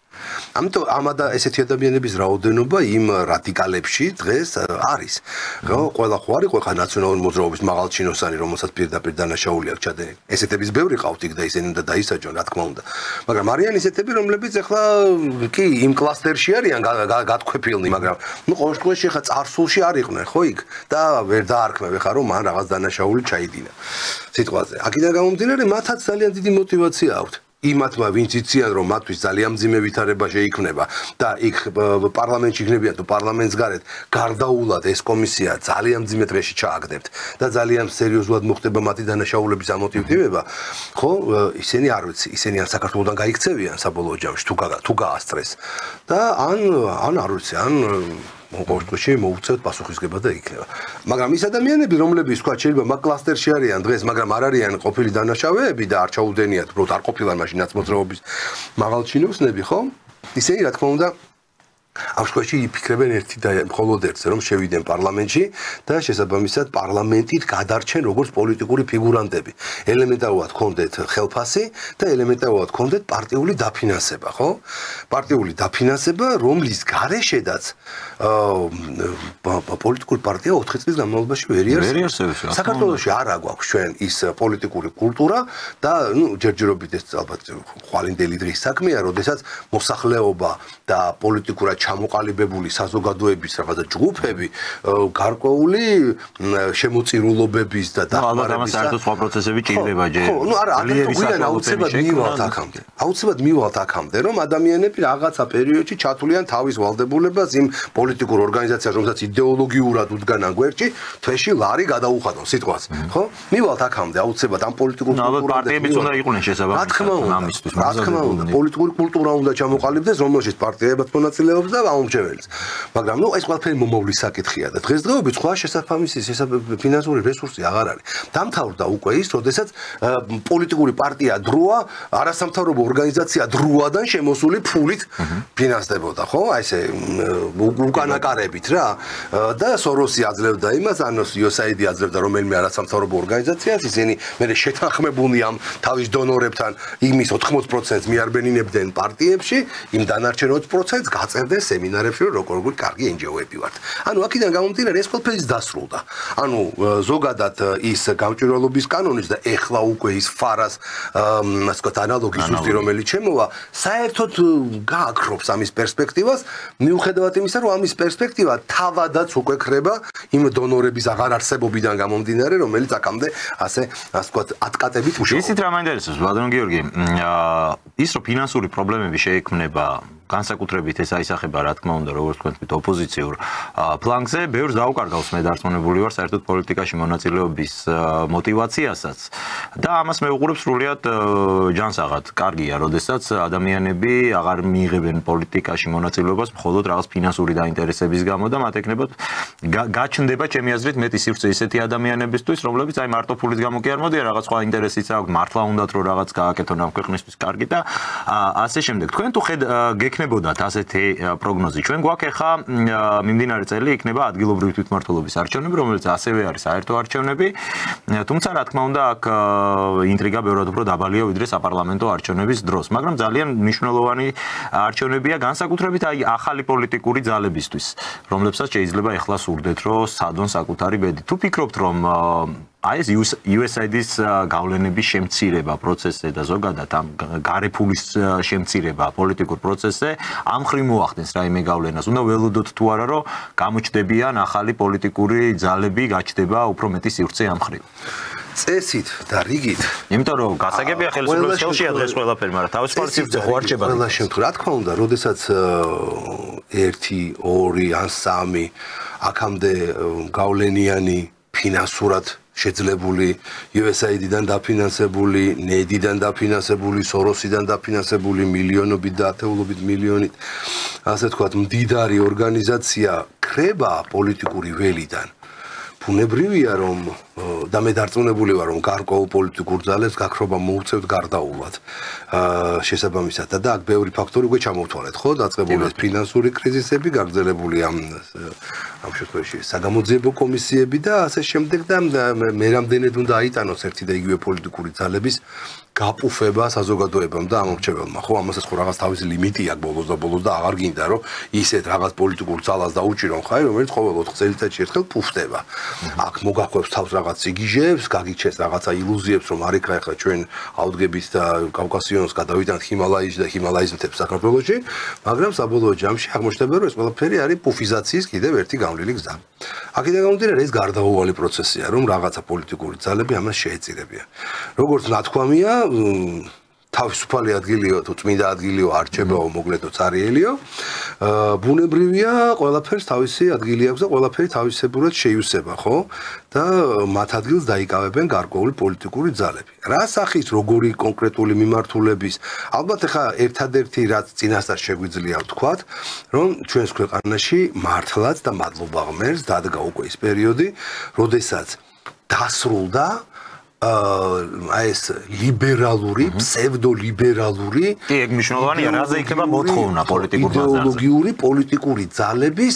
ამიტომ ამადა ესეთი ადამიანების რაოდენობა იმ რადიკალებში დღეს არის. ხო, ყველა ხო არ იყო ხა ნაციონალური მოძრაობის მაღალჩინოსანი, რომელსაც პირდაპირ დანაშაული აქვს ჩადენილი. ესეთების ბევრი ყავთ იქ და ისინი უნდა დაისაჯონ, რა თქმა უნდა. მაგრამ არიან ისეთები, რომლებიც ახლა კი იმ კლასტერში არიან გათქვეფილნი, მაგრამ ნუ ყოველ შემთხვევაში ხა წარსულში არ იყვნენ, ხო იქ და ვერ დაარქმევ ხა რომ მან რაღაც დანაშაული ჩაიდინა. სიტყვაზე. აქედან გამომდინარე, მათაც ძალიან დიდი мотиваცია აქვთ. იმათმა ვინც იციან რომ მათთვის ძალიან მძიმე ვითარება შეიქმნება და იქ პარლამენტში იქნებიან თუ პარლამენტს გარეთ გარდაულად ეს კომისია ძალიან მძიმე დღეში ჩააგდებთ და ძალიან სერიოზულად მოხდება მათი დანაშაულების ამოტივება ხო ისინი არ ვიცი ისინი ან საქართველოსთან გაიქცევიან საბოლოო ჯამში თუ გაასწრეს და ან არ ვიცი ან მოყოლში მოუწევთ პასუხისგება და იქნება. მაგრამ ის ადამიანები, რომლებიც თქვა შეიძლება მაგ კლასტერში არიან დღეს, მაგრამ არ არიან ყოფილი დანაშავეები და არ ჩაუდენიათ, უბრალოდ არ ყოფილან მაშინ ნაცმოძრაობის მაღალჩინოსნები, ხო? ისინი რა თქმა უნდა ამ შემთხვევაში იფიქრებენ ერთი და მხოლოდ ერთზე, რომ შევიდნენ პარლამენტში და შესაბამისად პარლამენტით გადარჩენ როგორც პოლიტიკური ფიგურანტები. ელემენტარულად ჰქონდეთ ხელფასი და ელემენტარულად ჰქონდეთ პარტიული დაფინანსება, ხო? პარტიული დაფინანსება, რომლის გარეშედაც პოლიტიკური პარტია 4 წლის განმავლობაში ვერ იარსებებს. საქართველოში არ აქვს ჩვენ ის პოლიტიკური კულტურა და ჯერჯერობით ეს ალბათ ხვალინდელი დღის საქმეა, როდესაც მოსახლეობა და პოლიტიკურად ჩამოყალიბებული საზოგადოების რაღაცა ჯგუფები გარკვეული შემოწირულობების და დახმარების საერთოდ სხვა პროცესები ჭირდება ჯერ. ხო, ნუ არა, გვიან აუცილებლად მივალთ აქამდე. აუცილებლად მივალთ აქამდე, რომ ადამიანები რაღაცა პერიოდში ჩათვლიან თავის ვალდებულებას იმ პოლიტიკურ ორგანიზაციას, რომელსაც იდეოლოგიურად უდგანან გვერდში, თვეში ლარი გადაუხადონ სიტყვას, ხო? მივალთ აქამდე აუცილებლად ამ პოლიტიკურ კულტურას პარტიებიც უნდა იყვნენ შესაბამისად ამისთვის. რა თქმა უნდა, პოლიტიკური კულტურა უნდა ჩამოყალიბდეს, რომელშიც პარტიებად მონაწილეობს და აუმჯერებს. მაგრამ ნუ ეს ყველაფერი მომავლის საკითხია და დღესდღეობით სხვა შესაძამისი ფინანსური რესურსი აღარ არის. დამთავრდა უკვე ის, როდესაც პოლიტიკური პარტია დროა, არასამთავრობო ორგანიზაცია დროადან შემოსული ფულით ფინანსდებოდა, ხო? აი ესე უკანაკარებით რა. და სოროსი აძლევდა იმას, ან USAID აძლევდა რომელიმე არასამთავრობო ორგანიზაციას, ისინი მე შეთანხმებულნი ამ თავის დონორებთან იმის 80%-ს მიარბენინებდნენ პარტიებში, იმ დანარჩენ 20%-ს გაწერდნენ სემინარებში, რომ როგორ კარგი NGO-ები ვართ. ანუ აქედან გამომდინარე ეს ყველაფერი დასრულდა. ანუ ზოგადად ის გამჭვირვალობის კანონის და ეხლა უკვე ის ფარას ასე ვთქვათ ანალოგი ზუსტი რომელიც შემოვა, საერთოდ გააქრობს ამის პერსპექტივას, მიუხედავად იმისა, რომ ამის პერსპექტივა თავადაც უკვე ხრება იმ დონორების აღარ არსებობიდან გამომდინარე, რომელიც აქამდე ასე ვთქვათ ატკატებით მუშაობდა. ისიც რა მაინტერესებს, ბატონო გიორგი, ის რომ ფინანსური პრობლემები შეექმნება განსაკუთრებით ეს აისახება რა თქმა უნდა როგორც თქვით ოპოზიციურ ფლანგზე ბევრს დაუკარგავს მე დარწმუნებული ვარ საერთოდ პოლიტიკაში მონაწილეობის мотиваციასაც და ამას მეუღურებ სრულიად ჯანსაღად კარგია როდესაც ადამიანები აღარ მიიღებენ პოლიტიკაში მონაწილეობას მხოლოდ რაღაც ფინანსური დაინტერესების გამო და მათ ეკნებათ გაჩნდება ჩემი აზრით მეტი სივრცე ისეთი ადამიანებისთვის რომლებიც აი მარტო ფულის გამო კი არ მოდიან რაღაც სხვა ინტერესიც აქვს მართლა უნდათ რომ რაღაც გააკეთონ ამ ქვეყნისთვის კარგი და ასე შემდეგ თქვენ თუ გექნებოდათ ასეთი პროგნოზი. ჩვენ გვაქვს ახლა მიმდინარე წელი იქნება ადგილობრივი თვითმმართველობის არჩევნები, რომელიც ასევე არის საერთო არჩევნები. თუმცა რა თქმა უნდა აქ ინტრიგა ბევრად უფრო დაბალია ვიდრე საპარლამენტო არჩევნების დროს, მაგრამ ძალიან მნიშვნელოვანი არჩევნებია განსაკუთრებით აი ახალი პოლიტიკური ძალებისთვის, რომლებსაც შეიძლება ახლა სურდეთ რომ სადონ საკუთარი ბედი. თუ ფიქრობთ რომ აი ეს USAID-ის გავლენების შემცირება პროცესზე და ზოგადად ამ გარიფულის შემცირება პოლიტიკურ პროცესზე ამ ხრი მოახდენს რაიმე გავლენას. უნდა ველოდოთ თუ არა რომ გამოჩნდებიან ახალი პოლიტიკური ძალები, გაჩნდება უფრო მეტი სივრცე ამ ხრივ. წესით და რიგით. იმიტომ რომ გასაგებია ხელისუფლების ხელშია დღეს ყველაფერი, მაგრამ თავისუფალ სივრცე ხო არ რჩება. ყველა შემთხვევაში რა თქმა უნდა, როდესაც 1, 2 ან 3 აქამდე გავლენიანი ფინანსურად შეძლებული, USAID-დან დაფინანსებული, NED-დან დაფინანსებული, Soros-დან დაფინანსებული მილიონობით და ათეულობით მილიონით, ასე თქვათ, მდიდარი ორგანიზაცია ქრება პოლიტიკური ველიდან. ბუნებრივია რომ და მე დარწმუნებული ვარ რომ გარკვეულ პოლიტიკურ ძალებს გაქრობა მოუწევთ გარდაუვლად შესაბამისად და აქ ბევრი ფაქტორი უკვე ჩამოვთვალეთ ხო დაწყებული ფინანსური კრიზისები გაგრძელებული ამ შემთხვევაში საგამოძიებო კომისიები და ასე შემდეგ და მე რამდენად უნდა აიტანოს ერთი და იგივე პოლიტიკური ძალების გაპუფება საზოგადოებამ და ამორჩეველმა ხო ამასაც ხო რაღაც თავისი ლიმიტი აქვს ბოლოს და აღარ გინდა რომ ისეთ რაღაც პოლიტიკურ ძალას დაუჭირონ ხაი რომელიც ყოველ 4 წელიწადში ერთხელ პუფდება აქ მოგახვევს თავს რაღაც სიგიჟეებს გაგიჩეს რაღაცა ილუზიებს რომ არ იქა ახლა ჩვენ ავდგებით და კავკასიონს გადავიტანთ ჰიმალაიში და ჰიმალაის მთებს საქართველოში მაგრამ საბოლოო ჯამში აღმოჩნდება რომ ეს ყველაფერი არის პუფიზაციის კიდევ ერთი გამვლელი გზა აქედან გამომდინარე ეს გარდაუვალი პროცესია რომ რაღაცა პოლიტიკური ძალები ამას შეეწირებიან როგორც ნათქვამია თავისუფალი ადგილიო თუ წმინდა ადგილიო არჩევაო მოკლედო цаრიელიო ბუნებრივია ყველაფერს თავისი ადგილი აქვს და ყველაფერი თავისებურად შეივსება ხო და მათ ადგილს დაიკავებენ გარკვეული პოლიტიკური ძალები რა სახის როგორი კონკრეტული მიმართულების ალბათ ახლა ერთადერთი რაც წინასწარ შეგვიძლია ვთქვათ რომ ჩვენს ქვეყანაში მართლაც და მადლობა ღმერთს დადგა უკვე ის პერიოდი როდესაც დასრულდა აი ეს ლიბერალური, ფსევდოლიბერალური კი, ეგ მნიშვნელოვანია, რაზე იქნება მოთხოვნა პოლიტიკურ ბაზარზე. იდეოლოგიური პოლიტიკური ძალების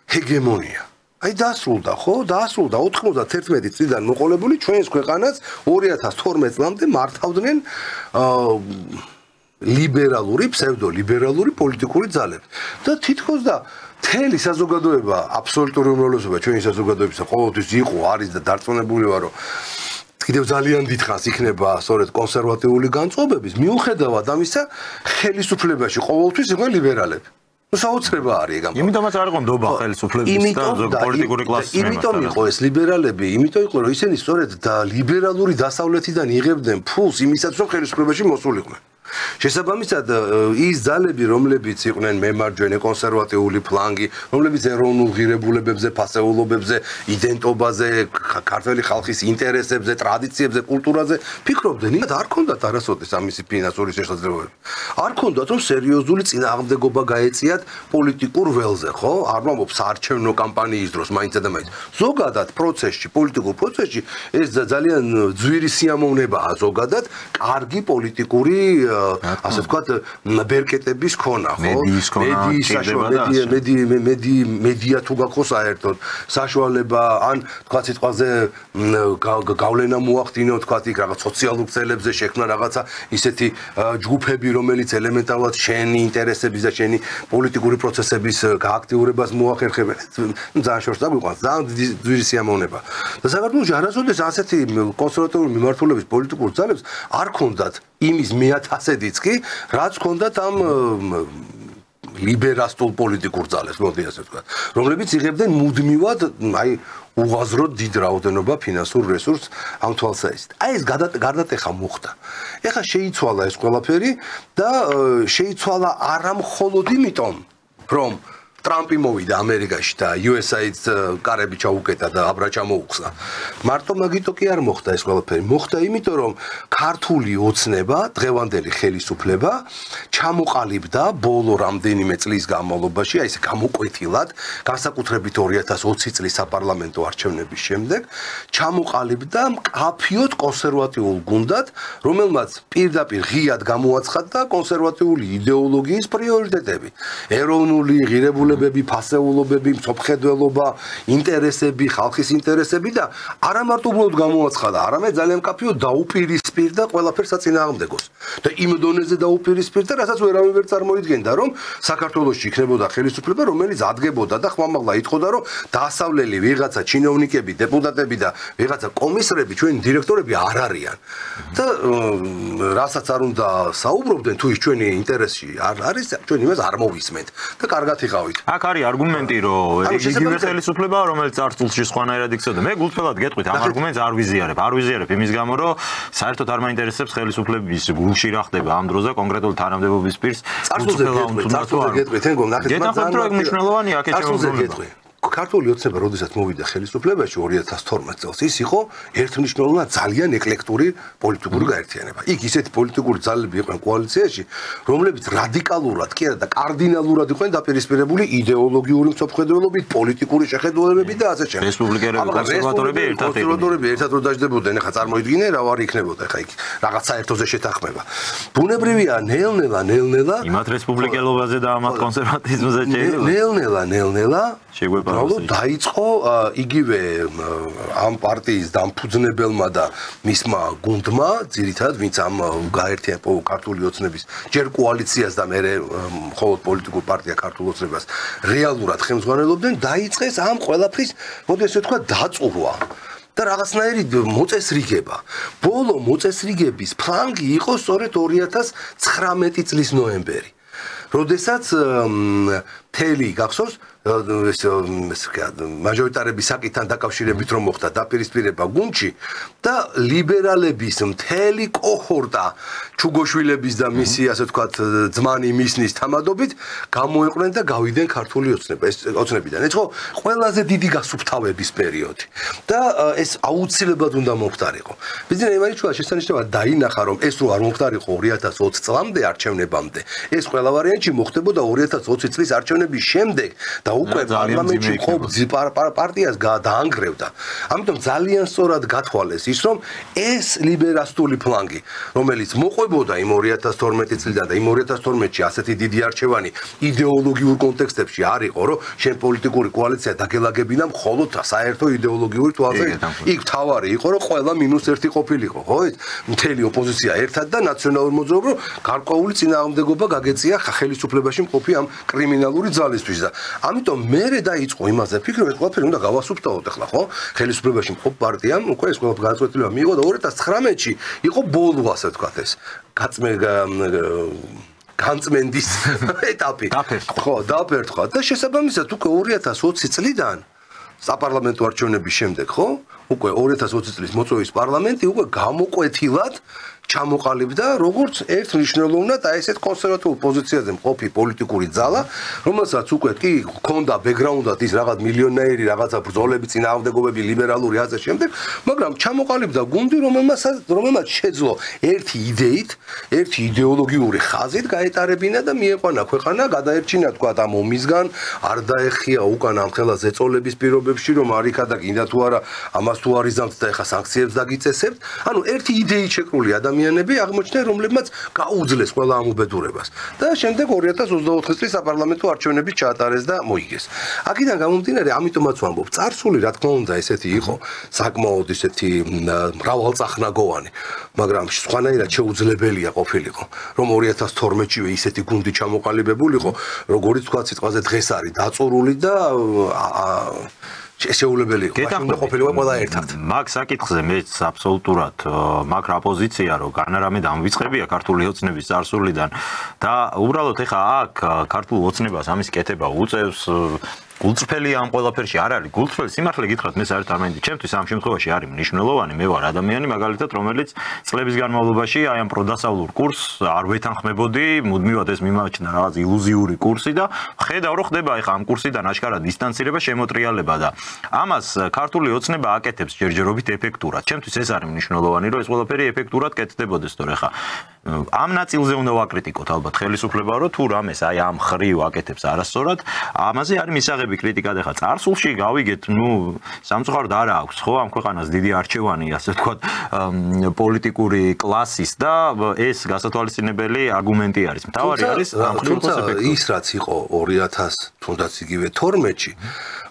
ჰეგემონია. აი დასრულდა, ხო? დასრულდა 91 წლიდან მოყოლებული ჩვენს ქვეყანას 2012 წლამდე მართავდნენ ლიბერალური, ფსევდოლიბერალური პოლიტიკური ძალები. და თითქოს და მთელი საზოგადოება, აბსოლუტური უმრავლესობა ჩვენი საზოგადოებისა ყოველთვის იყო, არის და დარწმუნებული ვარ, რომ კიდევ ძალიან დიდხანს იქნება სწორედ კონსერვატიული განწყობების მიუხედავად ამისა ხელისუფლებაში ყოველთვის იყვნენ ლიბერალები. ნუ საოცრება არის ეგ ამ. იმიტომაც არ იყო ნდობა ხელისუფლების და პოლიტიკური კლასის მიმართ. იმიტომ იყო ეს ლიბერალები, იმიტომ იყო რომ ისინი სწორედ და ლიბერალური დასავლეთიდან იღებდნენ ფულს იმისაც რომ ხელისუფლებაში მოსულიყვნენ. შესაბამისად ის ძალები რომლებიც იყვნენ მემარჯვენე კონსერვატიული ფლანგი რომლებიც ეროვნულ ღირებულებებზე ფასეულობებზე იდენტობაზე ქართული ხალხის ინტერესებზე ტრადიციებზე კულტურაზე ფიქრობდნენ იმათ არ ქონდათ არასოდეს ამისი ფინანსური შესაძლებლობები არ ქონდათ რომ სერიოზული წინააღმდეგობა გაეწიათ პოლიტიკურ ველზე ხო არ მომობ საარჩევნო კამპანიის დროს მაინც და მაინც ზოგადად პროცესში პოლიტიკურ პროცესში ეს ძალიან ძვირი სიამოვნებაა ზოგადად კარგი პოლიტიკური ასე ვთქვათ ბერკეტების ქონა ხო მედია თუ გაქოს საერთოდ საშუალება ან თქვა სიტყვაზე გავლენა მოახდინო თქვა იქ რაღაც სოციალურ ქსელებზე შექმნა რაღაცა ისეთი ჯგუფები რომელიც ელემენტარულად შენი ინტერესების და შენი პოლიტიკური პროცესების გააქტიურებას მოახერხებენ ძალიან შორს დაგვიყვანს ძალიან ძვირი სიამოვნება და საქართველოს არასოდეს ასეთი კონსერვატიული მიმართულების პოლიტიკურ ძალებს არ ქონდათ იმის 1000-ედიც კი რაც ქონდათ ამ ლიბერასტულ პოლიტიკურ ძალებს მოდი ასე ვთქვათ რომლებიც იღებდნენ მუდმივად აი უღაზროდ დიდ რაოდენობა ფინანსურ რესურსს ამ თვალსაზრისით აი ეს გარდატეხა მოხდა ეხლა შეიცვალა ეს ყველაფერი და შეიცვალა არა მხოლოდ იმიტომ რომ ტრამპი მოვიდა ამერიკაში და USAID-ს კარები ჩაუკეტა და აბრა ჩამოუხსნა. მარტო მაგიტო კი არ მოხდა ეს ყველაფერი. მოხდა იმიტომ რომ ქართული ოცნება, დღევანდელი ხელისუფლება ჩამოყალიბდა ბოლო რამდენიმე წლის განმავლობაში, აი ესე გამოკვეთილად, განსაკუთრებით 2020 წლის საპარლამენტო არჩევნების შემდეგ, ჩამოყალიბდა მკაფიოდ კონსერვატიულ გუნდად, რომელმაც პირდაპირ ღიად გამოაცხადა კონსერვატიული იდეოლოგიის პრიორიტეტები. ეროვნული ღირებულება ფასეულობები, მსოფლმხედველობა, ინტერესები, ხალხის ინტერესები და არა მარტო უბრალოდ გამოაცხადა, არამედ ძალიან მკაფიოდ დაუპირისპირდა ყველაფერს საწინააღმდეგოს. და იმ დონეზე დაუპირისპირდა, რასაც ვერავინ ვერ წარმოიდგენდა, რომ საქართველოში იქნებოდა ხელისუფლება, რომელიც ადგებოდა და ხმამაღლა იტყოდა, რომ დასავლელი ვიღაცა ჩინოვნიკები, დეპუტატები და ვიღაცა კომისრები, ჩვენი დირექტორები არ არიან. და რასაც არ უნდა საუბრობდნენ, თუ ის ჩვენი ინტერესში არ არის, ჩვენ იმას არ მოვისმენთ და კარგად იყავით. აქ არის არგუმენტი, რომ იგივე ხელისუფლება, რომელიც წარსულში სხვანაირად იქცევდა. მე გულწრფელად გეტყვით, ამ არგუმენტს არ ვიზიარებ იმის გამო, რომ საერთოდ არ მაინტერესებს ხელისუფლების გულში რა ხდება ამ დროზე კონკრეტული თანამდებობის პირს. წარსულზე გეტყვით, თენგო ნახეთ მაგრამ ძალიან მნიშვნელოვანია აქეთ გეტყვით. ქართული ოცნება როდესაც მოვიდა ხელისუფლებაში 2012 წელს ის იყო ერთმნიშვნელოვნად ძალიან ეკლექტური პოლიტიკური გაერთიანება. იქ ისეთი პოლიტიკური ძალები იყვნენ კოალიციაში, რომლებიც რადიკალურად კი არა და კარდინალურად იყვნენ დაპირისპირებული იდეოლოგიური მწოხდელობით, პოლიტიკური შეხედულებებით და ასე შემდეგ. რესპუბლიკელები, კონსერვატორები ერთად რო დაждდებოდნენ, ახლა წარმოიდგინე რა ვარ იქნებოდა ახლა იქ რაღაც საერთოზე შეთანხმება. ბუნებრივია ნელ-ნელა იმათ რესპუბლიკელობაზე და ამათ კონსერვატიზმზე შეიძლება ნელ-ნელა შეგვეპაროს დაიწყო იგივე ამ პარტიის დამფუძნებელმა და მისმა გუნდმა, ძირითადად ვინც ამ გაერთიანება ქართული ოცნების ჯერ კოალიციას და მე მხოლოდ პოლიტიკურ პარტია ქართულ ოცნებას რეალურად ხელმძღვანელობდნენ, დაიწყეს ამ ყველაფრის, მოდი ესე ვთქვა, დაწურვა. და რაღაცნაირი მოწესრიგება. ბოლო მოწესრიგების ფლანგი იყო სწორედ 2019 წლის ნოემბერი. როდესაც თელი გახსოვს მაჟორიტარების საკითხთან დაკავშირებით რომ მოხდა დაპირისპირება გუნდში და ლიბერალების მთელი კოჰორტა ჩუგოშვილების და მისი ასე ვთქვათ ძმანი მისნის თამადობით გამოიყვნენ და გავიდნენ ქართული ოცნებიდან. ეს ხო ყველაზე დიდი გასუფთავების პერიოდი და ეს აუცილებლად უნდა მომხდარიყო. ბიზნეს ემარიჩუა შესანიშნავად დაინახა რომ ეს რო არ მომხდარიყო 2020 წლამდე არჩევნებამდე ეს ყველა ვარიანტი მოხდებოდა 2020 წლის არჩევნების შემდეგ და უკვე პარლამენტში პარტიას დაანგრევდა. ამიტომ ძალიან სწორად გათვალეს ის, რომ ეს ლიბერასტული ფლანგი, რომელიც მოყვებოდა იმ 2012 წლიდან და იმ 2012-ში ასეთი დიდი არჩევანი იდეოლოგიურ კონტექსტებში არ იყო, რომ შენ პოლიტიკური კოალიცია დაგელაგებინა მხოლოდ საერთო იდეოლოგიური თვალზე. იქ თავარი იყო, რომ ყველა -1 ყოფილიყო, ხო? მთელი ოპოზიცია ერთად და ნაციონალურ მოძრაობრო გარკვეული წინააღმდეგობა გაგეწია ხელისუფლებაში მყოფი ამ კრიმინალური ძალისთვის და ამიტომ მერე დაიწყო იმაზე ფიქრობ ეს ყველაფერი უნდა გავასუფთავოთ ახლა ხო ხელისუფლებაში მყოფ პარტიამ უკვე ეს ყველაფერი განაცხადება მიიღო და 2019-ში იყო ბოლო ასე ვთქვათ ეს განწმენდის ეტაპი ხო დაფერთხვა და შესაბამისად უკვე 2020 წლიდან საპარლამენტო არჩევნების შემდეგ ხო უკვე 2020 წლის მოწვევის პარლამენტი უკვე გამოკვეთილად ჩამოყალიბდა როგორც ერთ მნიშვნელოვნად აი ესეთ კონსერვატიულ პოზიციაზე მყოფი პოლიტიკური ძალა, რომელსაც უკვე კი ჰქონდა ბექგრაუნდად ის რაღაც მილიონერი, რაღაცა ბრძოლები, წინააღმდეგობები, ლიბერალური ასე შემდეგ, მაგრამ ჩამოყალიბდა გუნდი, რომელმაც შეძლო ერთი იდეით, ერთი იდეოლოგიური ხაზით გაეტარებინა და მიეყვანა ქვეყანა, გადაერჩინა თქვა ამ ომისგან, არ დაეხია უკან ამ ხელა ზეწოლების პირობებში, რომ არიქა და გინდა თუ არა ამას თუ არიზამთ და ეხა სანქციებს დაგიწესებთ. ანუ ერთი იდეით შეკრული ადამიანები აღმოჩნდნენ, რომლებმაც გაუძლეს ყველა ამ უბედურებას. და შემდეგ 2024 წლის საპარლამენტო არჩევნები ჩაატარეს და მოიგეს. აქედან გამომდინარე, ამიტომაც ვამბობ, წარსული რა თქმა უნდა ესეთი იყო, საკმაოდ ესეთი მრავალწახნაგოვანი, მაგრამ სხვანაირად შეუძლებელია ყოფილიყო, რომ 2012-ში ისეთი გუნდი ჩამოყალიბებულიყო, როგორც თქვა სიტყვაზე დღეს არის დაწურული და შეუძლებელი იყო. მაშინ ყოფილიყო ყველა ერთად. მაგ საკითხზე მეც აბსოლუტურად მაგ რა პოზიცია რომ განარამე დამვიწყებია ქართული ოცნების წარსულიდან და უბრალოდ ეხა აქ ქართულ ოცნებას ამის კეთება უწევს გულწრფელი ამ ყველაფერში არ არის გულწრფელი სიმართლე გითხრათ მე საერთოდ არ მინდა ჩემთვის ამ შემთხვევაში არის მნიშვნელოვანი მე ვარ ადამიანი მაგალითად რომელიც წლების განმავლობაში აი ამ პროდასავლურ კურსს არ ვეთანხმებოდი მუდმივად ეს მიმაჩნდა რაღაც ილუზიური კურსი და ხედავ რომ ხდება ეხა ამ კურსიდან აშკარად დისტანცირება შემოტრიალება და ამას ქართული ოცნება აკეთებს ჯერჯერობით ეფექტურად ჩემთვის ეს არის მნიშვნელოვანი რომ ეს ყველაფერი ეფექტურად კეთდებოდეს თორე ეხა ამ ნაწილზე უნდა ვაკრიტიკოთ ალბათ ხელისუფლება რომ თუ რამეს აი ამ ხრივ აკეთებს არასწორად ამაზე არის მისაღები კრიტიკა და ხა წარსულში გავიგეთ ნუ სამწუხაროდ არ აქვს ხო ამ ქვეყანას დიდი არჩევანი ასე ვთქვათ პოლიტიკური კლასის და ეს გასათვალისწინებელი არგუმენტი არის მთავარი არის ამ ხრივ ის რაც იყო 2000 თუნდაც იგივე 12-ში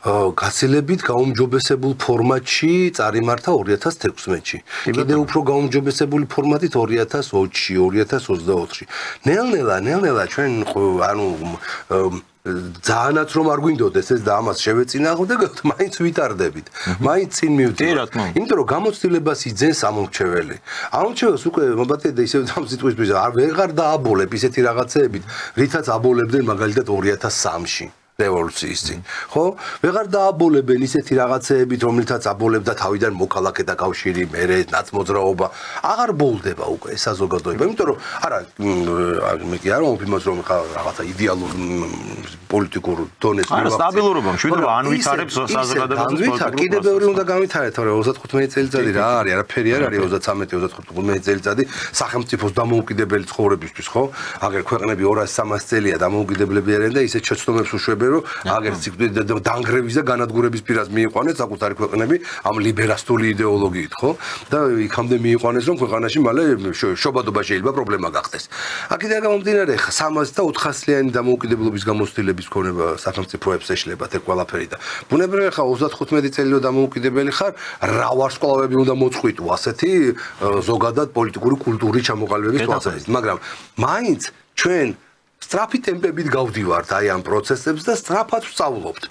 გაცილებით გაუმჯობესებულ ფორმატში წარიმართა 2016-ში. კიდევ უფრო გაუმჯობესებული ფორმატით 2020-ში, 2024-ში. ნელ-ნელა ჩვენ ანუ ძალიანაც რომ არ გვინდოდეს ეს და ამას შევეწინააღმდეგოთ, მაინც ვითარდებით. მაინც წინ მივდივართ. იმიტომ რომ გამოცდილებას იძენს ამომრჩეველი. ამომრჩეველს უკვე მობატე და ისევ ამ სიტყვისთვის ვეღარ დააბოლებ ისეთი რაღაცეებით, რითაც აბოლებდნენ მაგალითად 2003-ში. რევოლუციის წინ. ხო? ვეღარ დააბოლებენ ისეთი რაღაცეებით, რომელთაც აბოლებდა თავიდან მოქალაქეთა კავშირი, მერე ნაცმოძრაობა. აღარ ბოლდება უკვე ეს საზოგადოება. იმიტომ რომ არა მე კი არ მომფიქრობ რომ რაღაცა იდეალურ პოლიტიკურ დონეს მივახცე. არა, სტაბილურობა მშვიდობა ან ვითარებს საზოგადოებას პოლიტიკურ. კიდევ ბევრი უნდა გავითარეთ, თორემ 35 წელიწადი რა არის, არაფერი არ არის 33-35 წელიწადი სახელმწიფოს დამოუკიდებელი ცხოვრებისთვის, ხო? აგერ ქვეყნები 200-300 წელია დამოუკიდებლები არიან და ისეთ შეცდომებს უშვებენ რომ აგერ დანგრევის და განადგურების პირას მიიყვანეს საკუთარი ქვეყნები ამ ლიბერასტული იდეოლოგიით, ხო? და იქამდე მიიყვანეს რომ ქვეყანაში მალე შობადობა შეიძლება პრობლემა გახდეს. აქედან გამომდინარე, 300 და 400-ლიანი დამოუკიდებლობის გამოცდილების ქონება სახელმწიფოებს ეშლებათ ეს ყველაფერი და ბუნებრივია ხა 35 წელი რომ დამოუკიდებელი ხარ, რა ვარსკვლავები უნდა მოწყვიტო ასეთი ზოგადად პოლიტიკური კულტურის ჩამოყალიბების თვალსაზრისით, მაგრამ მაინც ჩვენ სწრაფი ტემპებით გავდივართ აი ამ პროცესებს და სწრაფად ვსწავლობთ.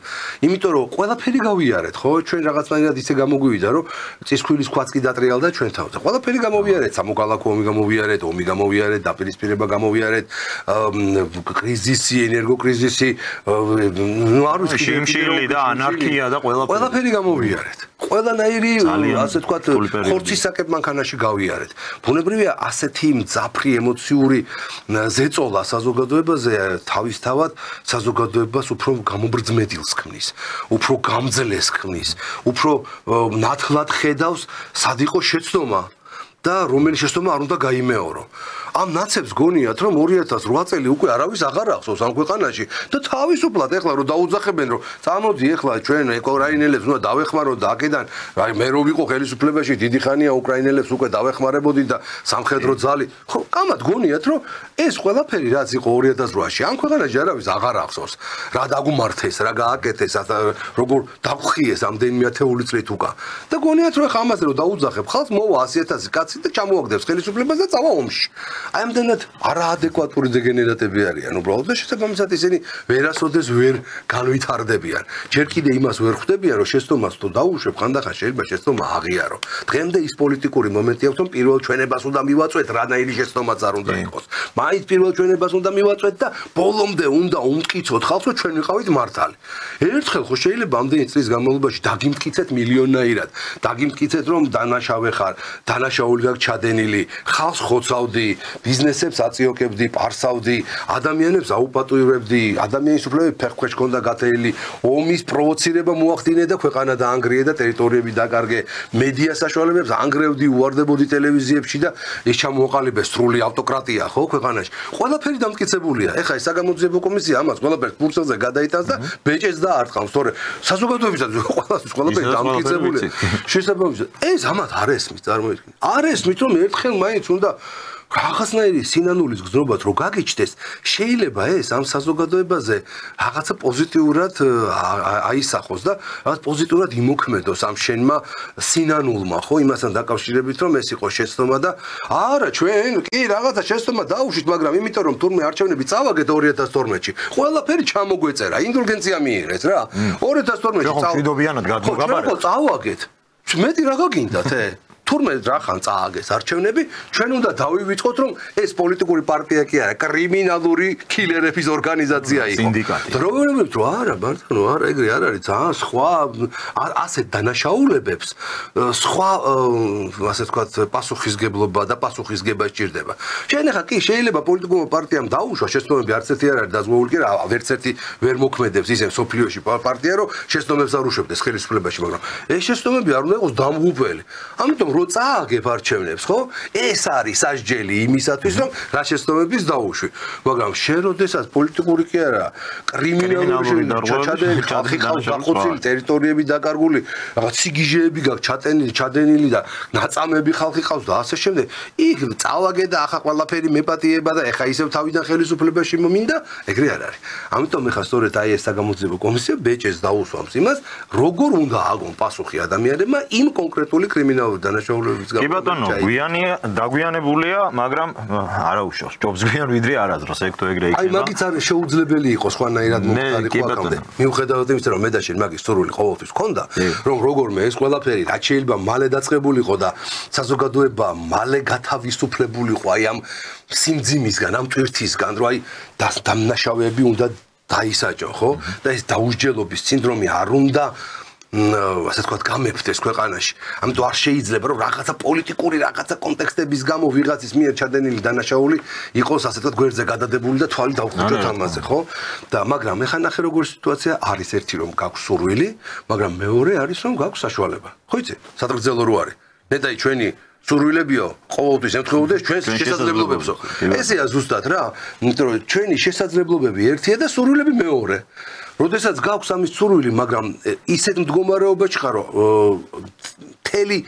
იმიტომ რომ ყველაფერი გავიარეთ, ხო? ჩვენ რაღაცნაირად ისე გამოგვივიდა, რომ წისქვილის ქვაც კი დატრიალდა ჩვენ თავზე. ყველაფერი გამოვიარეთ, სამოქალაქო ომი გამოვიარეთ, ომი გამოვიარეთ, დაპირისპირება გამოვიარეთ, კრიზისი, ენერგოკრიზისი, ну არ ვიცი, შიმშილი და ანარქია და ყველაფერი გამოვიარეთ. ყველანაირი ასე ვთქვათ, ხორცისაკებ მანქანაში გავიარეთ. ბუნებრივია ასეთი მძაფრი ემოციური ზეწოლა საზოგადოებაზე თავისთავად საზოგადოებას უფრო გამობრძმედილს ქმნის, უფრო გამძლეს ქმნის, უფრო ნათლად ხედავს სად იყო შეცდომა და რომელი შეცდომა არ უნდა გაიმეორო. ამ ნაცებს გონიათ რომ 2008 წელი უკვე არავის აღარ ახსოვს ამ ქვეყანაში და თავისუფლად ეხლა რომ დაუძახებენ რომ წამოდი ეხლა ჩვენ უკრაინელებს უნდა დავეხმაროთ და აქედან აი მე რო ვიყო ხელისუფლებაში დიდი ხანია უკრაინელებს უკვე დავეხმარებოდი და სამხედრო ძალი ხო კამად გონიათ რომ ეს ყველაფერი რაც იყო 2008-ში ამ ქვეყანაში არავის აღარ ახსოვს რა დაგუმართეს რა გააკეთეს როგორ დაგხიეს ამდენიმე ათეული წლით უკან და გონიათ რომ ახლა ამაზე რომ დაუძახებ ხალხს მოვა 100,000 კაცი და ჩამოაგდებს ხელისუფლებას და წავა ომში აი ამდენად არაადეკვატური დეგენერატები არიან უბრალოდ და შესაბამისად ისინი ვერასოდეს ვერ განვითარდებიან ჯერ კიდე იმას ვერ ხვდებიან რომ შეცდომას თუ დაუშვებ ხანდახან შეიძლება შეცდომა აღიარო დღემდე ის პოლიტიკური მომენტი აქვს რომ პირველ ჩვენებას უნდა მივაწვეთ რანაირი შეცდომაც არ უნდა იყოს მაინც პირველ ჩვენებას უნდა მივაწვეთ და ბოლომდე უნდა უმტკიცოთ ხალხს რომ ჩვენ ვიყავით მართალი ერთხელ ხო შეიძლება ამდენი წლის განმავლობაში დაგიმტკიცეთ მილიონნაირად დაგიმტკიცეთ რომ დანაშავე ხარ დანაშაული გაქვს ჩადენილი ხალხს ხოცავდი ბიზნესებს აწიოკებდი, პარსავდი, ადამიანებს აუპატუირებდი, ადამიანის უფლებები ფეხქვეშ ჰქონდა გათეილი, ომის პროვოცირება მოახდინე და ქვეყანა დაანგრიე და ტერიტორიები დაკარგე, მედია საშუალებებს ანგრევდი, უვარდებოდი ტელევიზიებში და ეს ჩამოყალიბე სრული ავტოკრატია, ხო, ქვეყანაში. ყველაფერი დამტკიცებულია. ეხლა ეს საგამოძიებო კომისია ამას ყველაფერს ფურცელზე გადაიტანს და ბეჭედს დაარტყამს, თორე საზოგადოებისათვის ყველაფერი დამტკიცებულია. შესაბამისად, ეს ამათ არ ესმის, წარმოიდგინე. არ ესმის, რომ ერთხელ მაინც უნდა რაღაცნაირი სინანულის გზნობათ რო გაგიჩნდეს, შეიძლება ეს ამ საზოგადოებაზე რაღაცა პოზიტიურად აისახოს და რაღაც პოზიტიურად იმოქმედოს ამ შენმა სინანულმა, ხო, იმასთან დაკავშირებით, რომ ეს იყო შეცდომა და არა, ჩვენ კი რაღაცა შეცდომა დაუშვით, მაგრამ იმიტომ რომ თურმე არჩევნები წავაგეთ 2012-ში, ყველაფერი ჩამოგვეწერა, ინდულგენცია მიიღეთ რა. 2012-ში მშვიდობიანად გადმოგაბარეთ. ხო, წავაგეთ. მეტი რა გაგინდათ, თურმე რახან წააგეს არჩევნები, ჩვენ უნდა დავივიწყოთ, რომ ეს პოლიტიკური პარტია კი არა, კრიმინალური კილერების ორგანიზაცია იყო. სინდიკატი. დროებებს რო არა, ბარტონო, არა, ეგრე არ არის, ძალიან სხვა ასეთ დანაშაულებებს, სხვა ასე ვთქვათ, პასუხისგებლობა და პასუხისგება სჭირდება. შენ ახლა კი შეიძლება პოლიტიკურმა პარტიამ დაუშვა შეცდომები არც ერთი არ არის დაზღვეული კი რა, ვერც ერთი ვერ მოქმედებს ისე სოფლიოში პარტია, რომ შეცდომებს არ უშვებდეს ხელისუფლებაში, მაგრამ ეს შეცდომები არ უნდა იყოს დამღუპველი. ამიტომ რო წააგებ არჩევნებს, ხო? ეს არის სასჯელი იმისათვის, რომ რა შეცდომების დაუშვი. მაგრამ შენ როდესაც პოლიტიკური კი არა, კრიმინალური ჩაჩადენი, ხალხი ყავს დახოცილი, ტერიტორიები დაკარგული, რაღაც სიგიჟეები გაქვს ჩადენილი და ნაწამები ხალხი ყავს და ასე შემდეგ. იქ წავაგე და ახლა ყველაფერი მეპატიება და ეხა ისევ თავიდან ხელისუფლებაში მომინდა, ეგრე არ არის. ამიტომ ეხა სწორედ აი ეს საგამოძიებო კომისია ბეჭედს დაუსვამს იმას, როგორ უნდა აგონ პასუხი ადამიანებმა იმ კონკრეტული კრიმინალური დანაშაულებების კი ბატონო, დაგვიანებულია, მაგრამ არაუშავს. ჯობს გვიან ვიდრე არადროს, ეგ თუ ეგრე იქნება. აი მაგით არის შეუძლებელი იყო სხვანაირად მოხდარიყო აქამდე. მიუხედავად იმისა, რომ მე და შენ მაგის სწორული ყოველთვის ჰქონდა, რომ როგორმე ეს ყველაფერი რაც შეიძლება მალე დაწყებულიყო და საზოგადოება მალე გათავისუფლებულიყო აი ამ სიმძიმისგან, ამ ტვირთისგან, რომ აი დამნაშავეები უნდა დაისაჯო, ხო? და ეს დაუსჯელობის სინდრომი არ უნდა ასე თქვა გამეფდეს ქვეყანაში. ამიტომ არ შეიძლება რომ რაღაცა პოლიტიკური რაღაცა კონტექსტების გამო ვიღაცის მიერ ჩადენილი დანაშაული იყოს ასე თქვა გვერდზე გადადებული და თვალი დავხვიჭოთ ამაზე, ხო? და მაგრამ ეხლა ნახე როგორ სიტუაცია არის ერთი რომ გაქვს სურვილი, მაგრამ მეორე არის რომ გაქვს საშუალება. ხო იცი? სადღეგრძელო რო არის. ნეტაი ჩვენი სურვილებიო, ყოველთვის ემთხვეოდეს ჩვენს შესაძლებლობებსო. ესეა ზუსტად რა, იმიტომ რომ ჩვენი შესაძლებლობები ერთია და სურვილები მეორე. როდესაც გაქვს ამის სურვილი, მაგრამ ისეთ მდგომარეობაში ხარო, მთელი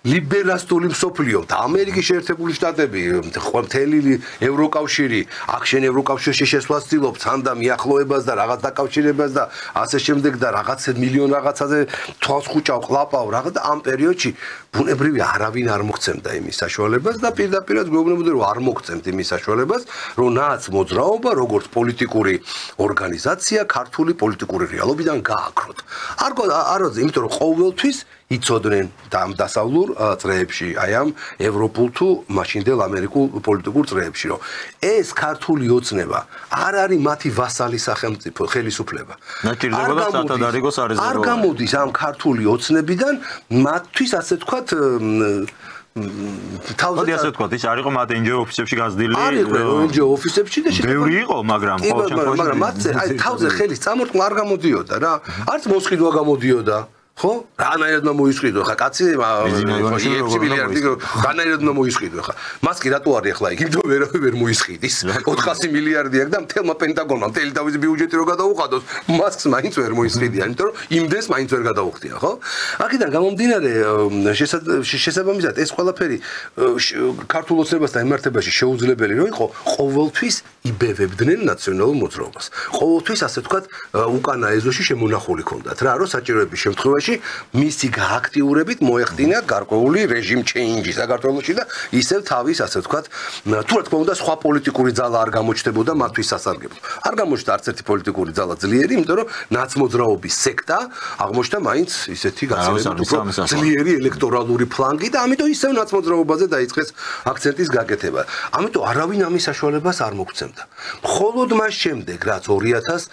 ლიბერალისტული მსოფლიო და ამერიკის შეერთებული შტატები, მთელი ევროკავშირი, აქ შენ ევროკავშირში შესვლას ცდილობ, თან და მიახლოებას და რაღაც დაკავშირებას და ასე შემდეგ და რაღაც მილიონ რაღაცაზე თვალს ხუჭავ, ყლაპავ რაღაც და ამ პერიოდში ბუნებრივი არავინ არ მოგცემდა იმის საშუალებას და პირდაპირ გვეუბნებოდა რომ არ მოგცემთ იმის საშუალებას, რომ ნაც მოძრაობა, როგორც პოლიტიკური ორგანიზაცია, ქართული პოლიტიკური რეალობიდან გააქროთ. აროზე, იმიტომ რომ ყოველთვის იცოდნენ დასავლურ წრეებში, აი ამ ევროპულ თუ მაშინდელ ამერიკულ პოლიტიკურ წრეებში, რომ ეს ქართული ოცნება არ არის მათი ვასალი სახელმწიფო ხელისუფლება. არ გამოდის ამ ქართული ოცნებიდან მათთვის ასე თქვათ თავზე ასე თქვა, ის არ იყო მათ NGO ოფისებში გაზრდილი. არ იყო NGO ოფისებში და ბევრი იყო, მაგრამ მაგრამ მათზე აი თავზე ხელის წამორტყმა არ გამოდიოდა რა. არც მოსყიდვა გამოდიოდა. ხო? რანაირად უნდა მოისყიდო ხა კაცი 1 მილიარდი რანაირად უნდა მოისყიდო ხა. მას კი რატო არის ახლა იქ? იმიტომ ვერ მოისყიდის. 400 მილიარდი აქვს და მთელმა პენტაგონმა მთელი თავისი ბიუჯეტი რო გადაუხადოს, მასს მაინც ვერ მოისყიდია, იმიტომ რომ იმდენს მაინც ვერ გადაუხდია, ხო? აქედან გამომდინარე შესაბამისად ეს ყველაფერი ქართულ ოცნებასთან ემართებაში შეუძლებელი რო იყო, ყოველთვის იბევებდნენ ნაციონალურ მოძრაობას. ყოველთვის ასე ვთქვათ უკანა ეზოში შემონახული ქონდათ რა, რომ საჭიროების შემთხვევაში მისი გააქტიურებით მოეხდინათ გარკვეული რეჟიმ ჩეინჯი საქართველოში და ისევ თავის ასე ვთქვათ თუ რა თქმა უნდა სხვა პოლიტიკური ძალა არ გამოჩნდებოდა მათთვის სასარგებლო. არ გამოჩნდა არც ერთი პოლიტიკური ძალა ძლიერი, იმიტომ რომ ნაცმოძრაობის სექტა აღმოჩნდა მაინც ისეთი გაცილებით უფრო ძლიერი ელექტორალური ფლანგი და ამიტომ ისევ ნაცმოძრაობაზე დაიწყეს აქცენტის გაკეთება. ამიტომ არავინ ამის საშუალებას არ მოგცემდა. მხოლოდ მას შემდეგ რაც 2000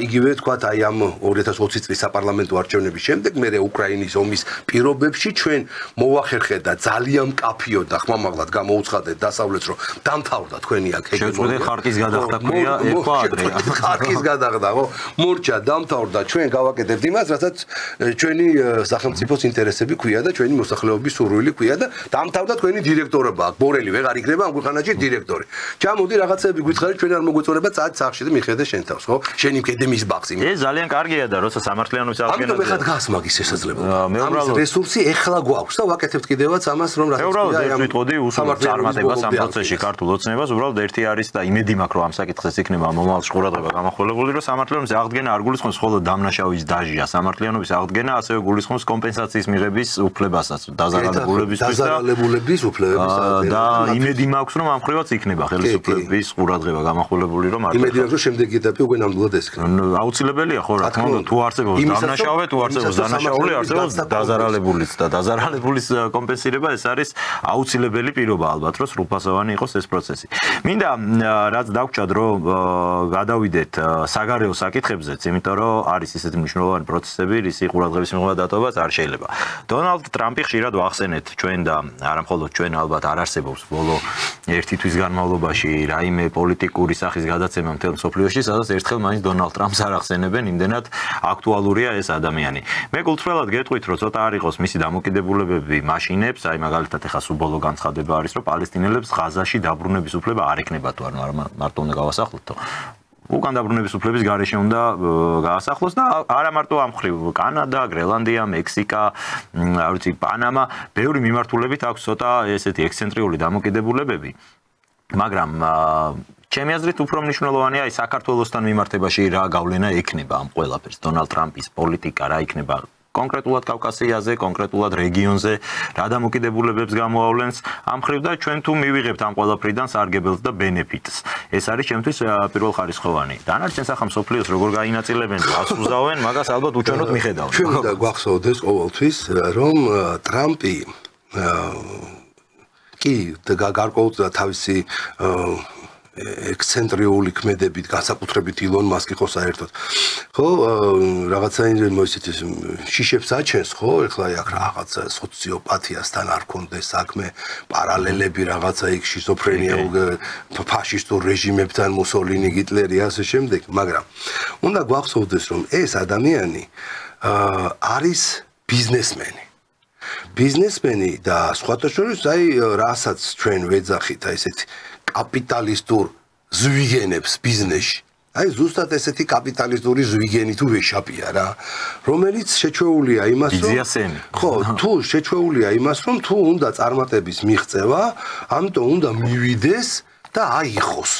იგივე ვთქვათ აი ამ 2020 წლის საპარლამენტო არჩევნების შემდეგ მე უკრაინის ომის პირობებში ჩვენ მოვახერხეთ და ძალიან მკაფიო და ხმამაღლად გამოუცხადეთ დასავლეთს რომ დამთავრდა თქვენი აქ შეწყვეტე ხარკის გადახდა ქვია ეხლა ადრე ხარკის გადახდა ხო მორჩა დამთავრდა ჩვენ გავაკეთებთ იმას რასაც ჩვენი სახელმწიფოს ინტერესები ქვია და ჩვენი მოსახლეობის სურვილი ქვია და დამთავრდა თქვენი დირექტორობა აქ ბორელი ვეღარ იქნება ამ ქვეყანაში დირექტორი ჩამოდი რაღაცები გითხარი ჩვენ არ მოგვეწონება წადი სახში და მიხედე შენ თავს ხო შენი მქედე მის ბაღს ეს ძალიან კარგია და როცა სამართლიანობის აღდგენა ამიტომ ეხლა დგას მაგის შესაძლებლობა ამის რესურსი ეხლა გვაქვს და ვაკეთებთ კიდევაც ამას რომ რაღაც აი ვიტყოდი უსულოდ წარმატებას ამ პროცესში ქართულ ოცნებას უბრალოდ ერთი არის და იმედი მაქვს რომ ამ საკითხს იქნება მომავალში ყურადღება გამახვილებული რომ სამართლიანობის აღდგენა არ გულისხმობს მხოლოდ დამნაშავის დაჟია სამართლიანობის აღდგენა ასევე გულისხმობს კომპენსაციის მიღების უფლებასაც დაზარალებულების უფლებებისაც და იმედი მაქვს რომ ამ ხრივაც იქნება ხელისუფლების ყურადღება გამახვილებული რომ იმედი მაქვს რომ შემდეგი ეტაპი უკვე ნამდვილად ეს იქნება აუცილებელია ხო რა თქმა უნდა თუ არსებობს დამნაშავე თუ არსებობს დანაშაული არსებობს დაზარალებულიც და დაზარალებულის კომპენსირება ეს არის აუცილებელი პირობა ალბათ რომ სრულფასოვანი იყოს ეს პროცესი. მინდა რაც დავგვჭად რომ გადავიდეთ საგარეო საკითხებზეც, იმიტომ რომ არის ისეთი მნიშვნელოვანი პროცესები, რისი ყურადღების მიღება დატოვებაც არ შეიძლება. დონალდ ტრამპი ხშირად ვახსენეთ ჩვენ და არა მხოლოდ ჩვენ ალბათ არ არსებობს ბოლო 1 თვის განმავლობაში რაიმე პოლიტიკური სახის გადაცემა მთელ მსოფლიოში, სადაც ერთხელ მაინც დონალდ ტრამპს არ ახსენებენ, იმდენად აქტუალურია ეს ადამიანი. მე გულწრფელად გეტყვით, რომ ცოტა არ იყოს მისი დამოკიდებულებები მაშინებს, აი მაგალითად ეხა სუბოლო განცხადება არის, რომ პალესტინელებს ღაზაში დაბრუნების უფლება არ ექნებათ თუ არა, მარტო უნდა გავასახლოთ თო. უკან დაბრუნების უფლების გარეშე უნდა გაასახლოს და არა მარტო ამ ხრივ კანადა, გრენლანდია, მექსიკა, არ ვიცი, პანამა, ბევრი მიმართულებით აქვს ცოტა ესეთი ექსცენტრიული დამოკიდებულებები. მაგრამ ჩემი აზრით უფრო მნიშვნელოვანია აი საქართველოსთან მიმართებაში რა გავლენა ექნება ამ ყველაფერს. დონალდ ტრამპის პოლიტიკა რა იქნება კონკრეტულად კავკასიაზე, კონკრეტულად რეგიონზე, რა დამოკიდებულებებს გამოავლენს ამ ხრივ და ჩვენ თუ მივიღებთ ამ ყველაფრიდან სარგებელს და ბენეფიტს. ეს არის ჩემთვის პირველხარისხოვანი. დანარჩენ სახელმწიფოს როგორ გაინაწილებენ, გასუზავენ, მაგას ალბათ უჩვენოდ მიხედავთ. ჩვენ და გვახსოვდეს ყოველთვის რომ ტრამპი კი გარკვეულწილად თავისი ექსცენტრიული ქმედებით, განსაკუთრებით ილონ მასკი ხო საერთოდ. ხო, რაღაცა ისეთი შიშებს აჩენს, ხო, ეხლა აქ რაღაცა სოციოპათიასთან არ კონდეს საქმე, პარალელები რაღაცა იქ შიზოფრენია, ფაშისტურ რეჟიმებთან, მუსოლინი, ჰიტლერი, ასე შემდეგ, მაგრამ უნდა გვახსოვდეს, რომ ეს ადამიანი არის ბიზნესმენი. ბიზნესმენი და სხვათა შორის აი რასაც ჩვენ ვეძახით აი ესეთი კაპიტალისტურ ზვიგენებს ბიზნესში. აი ზუსტად ესეთი კაპიტალისტური ზვიგენი თუ ვეშაპია რა, რომელიც შეჩვეულია იმას, რომ ხო, თუ შეჩვეულია იმას, რომ თუ უნდა წარმატების მიღწევა, ამიტომ უნდა მივიდეს და აიხოს.